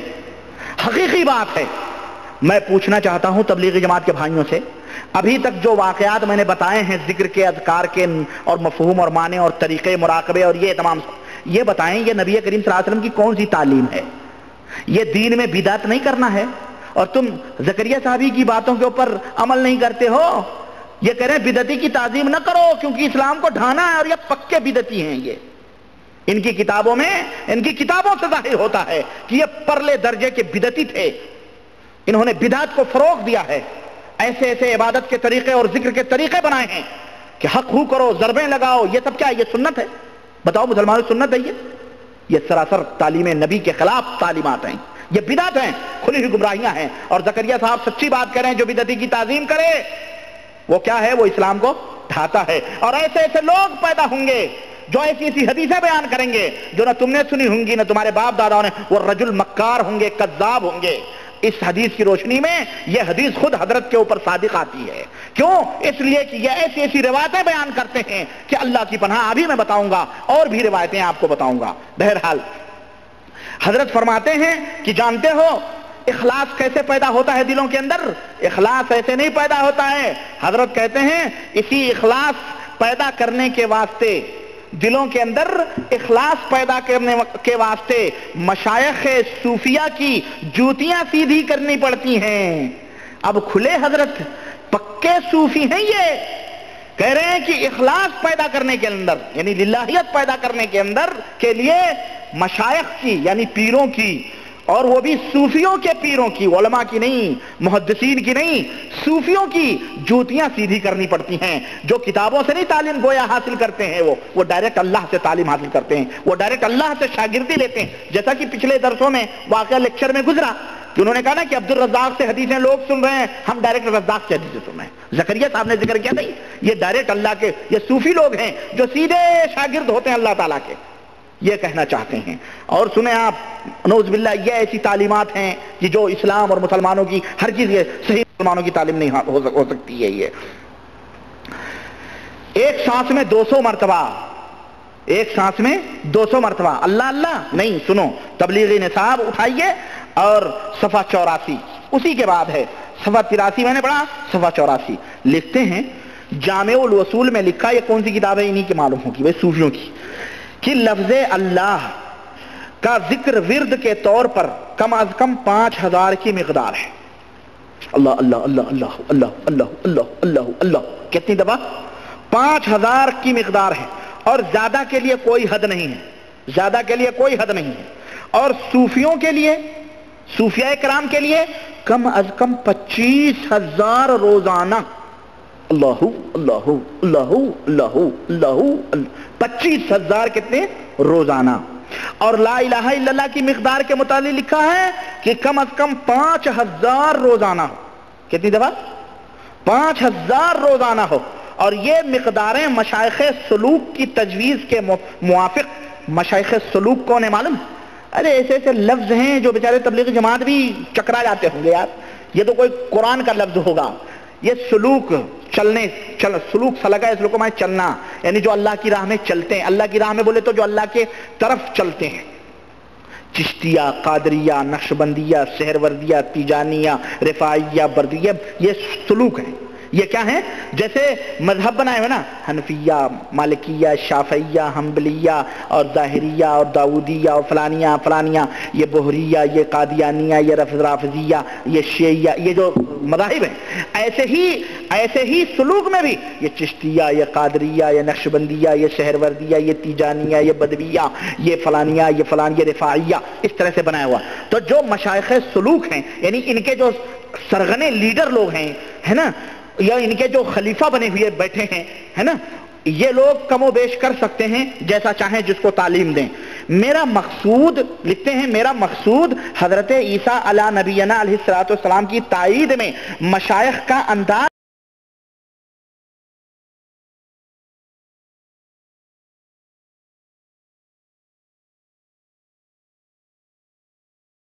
حقیقی بات ہے۔ میں پوچھنا چاہتا ہوں تبلیغی جماعت کے بھائیوں سے، ابھی تک جو واقعات میں نے بتائے ہیں ذکر کے، اذکار کے اور مفہوم اور معنی اور طریقے مراقبے اور یہ تمام، یہ بتائیں یہ نبی کریم صلی اللہ علیہ وسلم کی کون سی تعلیم ہے؟ یہ دین میں بدعت نہیں کرنا ہے، اور تم زکریا صاحبی کی باتوں کے اوپر عمل نہیں کرتے ہو۔ یہ کہہ رہے ہیں بدعتی کی تعظیم نہ کرو کیونکہ اسلام کو ڈھانا ہے، اور یہ پکے بدعتی ہیں۔ یہ ان کی کتابوں میں، ان کی کتابوں سے ظاہر ہوتا ہے کہ یہ پرلے درجے کے بدعتی تھے۔ انہوں نے بدعت کو فروغ دیا ہے، ایسے ایسے عبادت کے طریقے اور ذکر کے طریقے بنائے ہیں کہ حق ہو کرو، ضربیں لگاؤ، یہ سب کیا ہے؟ یہ سنت ہے؟ بتاؤ مسلمانوں، سنت ہے یہ سراسر تعلیم نبی کے خلاف تعلیمات ہیں، یہ بدعت ہیں، کھلی ہوئی گمراہیاں ہیں۔ اور زکریا صاحب سچی بات کر رہے ہیں، جو بدعتی کی تعظیم کرے وہ کیا ہے؟ وہ اسلام کو ڈھاتا ہے۔ اور ایسے ایسے لوگ پیدا ہوں گے جو ایسی ایسی حدیثیں بیان کریں گے جو نہ تم نے سنی ہوں گی نہ تمہارے باپ داداؤں نے، وہ رجل مکار ہوں گے، کذاب ہوں گے۔ اس حدیث کی روشنی میں یہ حدیث خود حضرت کے اوپر صادق آتی ہے۔ کیوں؟ اس لیے کہ یہ ایسی ایسی روایتیں بیان کرتے ہیں کہ اللہ کی پناہ، ابھی میں بتاؤں گا اور بھی روایتیں آپ کو بتاؤں گا۔ بہرحال حضرت فرماتے ہیں کہ جانتے ہو اخلاص کیسے پیدا ہوتا ہے دلوں کے اندر؟ اخلاص ایسے نہیں پیدا ہوتا ہے۔ حضرت کہتے ہیں اسی اخلاص پیدا کرنے کے واسطے، دلوں کے اندر اخلاص پیدا کرنے کے واسطے مشائخ صوفیہ کی جوتیاں سیدھی کرنی پڑتی ہیں۔ اب کھلے حضرت پکے صوفی ہیں، یہ کہہ رہے ہیں کہ اخلاص پیدا کرنے کے اندر، یعنی للہیت پیدا کرنے کے اندر کے لیے مشائخ کی، یعنی پیروں کی، اور وہ بھی صوفیوں کے پیروں کی، علماء کی نہیں، محدثین کی نہیں، صوفیوں کی جوتیاں سیدھی کرنی پڑتی ہیں۔ جو کتابوں سے نہیں تعلیم گویا حاصل کرتے ہیں، وہ ڈائریکٹ اللہ سے تعلیم حاصل کرتے ہیں، وہ ڈائریکٹ اللہ سے شاگردی لیتے ہیں۔ جیسا کہ پچھلے درسوں میں واقعہ لیکچر میں گزرا کہ انہوں نے کہا نا کہ عبد الرزاق سے حدیثیں لوگ سن رہے ہیں، ہم ڈائریکٹ رزاق سے حدیثیں سن رہے ہیں۔ زکریا صاحب نے ذکر کیا نہیں، یہ ڈائریکٹ اللہ کے، یہ صوفی لوگ ہیں جو سیدھے شاگرد ہوتے ہیں اللہ تعالیٰ کے، یہ کہنا چاہتے ہیں۔ اور سنیں آپ، نعوذ باللہ، یہ ایسی تعلیمات ہیں کہ جو اسلام اور مسلمانوں کی ہر چیز، یہ صحیح مسلمانوں کی تعلیم نہیں ہو سکتی ہے۔ یہ ایک سانس میں 200 مرتبہ، ایک سانس میں 200 مرتبہ اللہ اللہ نہیں، سنو، تبلیغی نصاب اٹھائیے اور صفحہ 84، اسی کے بعد ہے صفحہ 83 میں نے پڑھا، صفحہ 84 لکھتے ہیں، جامع الوصول میں لکھا، یہ کون سی کتاب ہے؟ انہی کی معلوم ہوگی بھائی، صوفیوں کی، کہ لفظ اللہ کا ذکر ورد کے طور پر کم از کم 5000 کی مقدار ہے۔ اللہ اللہ اللہ اللہ اللہ اللہ اللہ اللہ اللہ، کتنی دفعہ؟ 5000 کی مقدار ہے، اور زیادہ کے لیے کوئی حد نہیں ہے، زیادہ کے لیے کوئی حد نہیں ہے۔ اور صوفیوں کے لیے، صوفیاء کرام کے لیے کم از کم 25000 روزانہ۔ اللہ اللہ اللہ اللہ اللہ، 25000 کتنے؟ روزانہ۔ اور لا الہ الا اللہ کی مقدار کے متعلق لکھا ہے کہ کم از کم 5000 روزانہ ہو۔ کتنی دفعہ؟ 5000 روزانہ ہو۔ اور یہ مقداریں مشائخ سلوک کی تجویز کے موافق، مشائخ سلوک کون ہے معلوم؟ ارے ایسے ایسے لفظ ہیں جو بیچارے تبلیغی جماعت بھی چکرا جاتے ہوں گے، یار یہ تو کوئی قرآن کا لفظ ہوگا۔ یہ سلوک، سلوک سلگا، اس لوگوں میں چلنا، یعنی جو اللہ کی راہ میں چلتے ہیں۔ اللہ کی راہ میں بولے تو جو اللہ کے طرف چلتے ہیں، چشتیہ، قادریہ، نقشبندیہ، سہروردیہ، تیجانیہ، رفاعیہ، بردیہ، یہ سلوک ہیں۔ یہ کیا ہیں؟ جیسے مذہب بنائے ہوئے نا، حنفیہ، مالکیہ، شافعیہ، حنبلیہ اور ظاہریہ اور داودیہ اور فلانیہ فلانیہ، یہ بہریہ، یہ قادیانیہ، یہ رافضیہ، یہ شیعیہ، یہ جو مذاہب ہیں، ایسے ہی سلوک میں بھی یہ چشتیہ، یہ قادریہ، یہ نقشبندیہ، یہ سہروردیہ، یہ تیجانیہ، یہ بدویہ، یہ فلانیہ، یہ فلان، یہ رفاعیہ، اس طرح سے بنایا ہوا۔ تو جو مشائخ سلوک ہیں، یعنی ان کے جو سرغنے لیڈر لوگ ہیں، ہے نا، یا ان کے جو خلیفہ بنے ہوئے بیٹھے ہیں، ہے نا، یہ لوگ کم و بیش کر سکتے ہیں جیسا چاہیں، جس کو تعلیم دیں۔ میرا مقصود، لکھتے ہیں، میرا مقصود حضرت عیسیٰ علیہ نبینا علیہ الصلوۃ والسلام کی تائید میں مشائخ کا انداز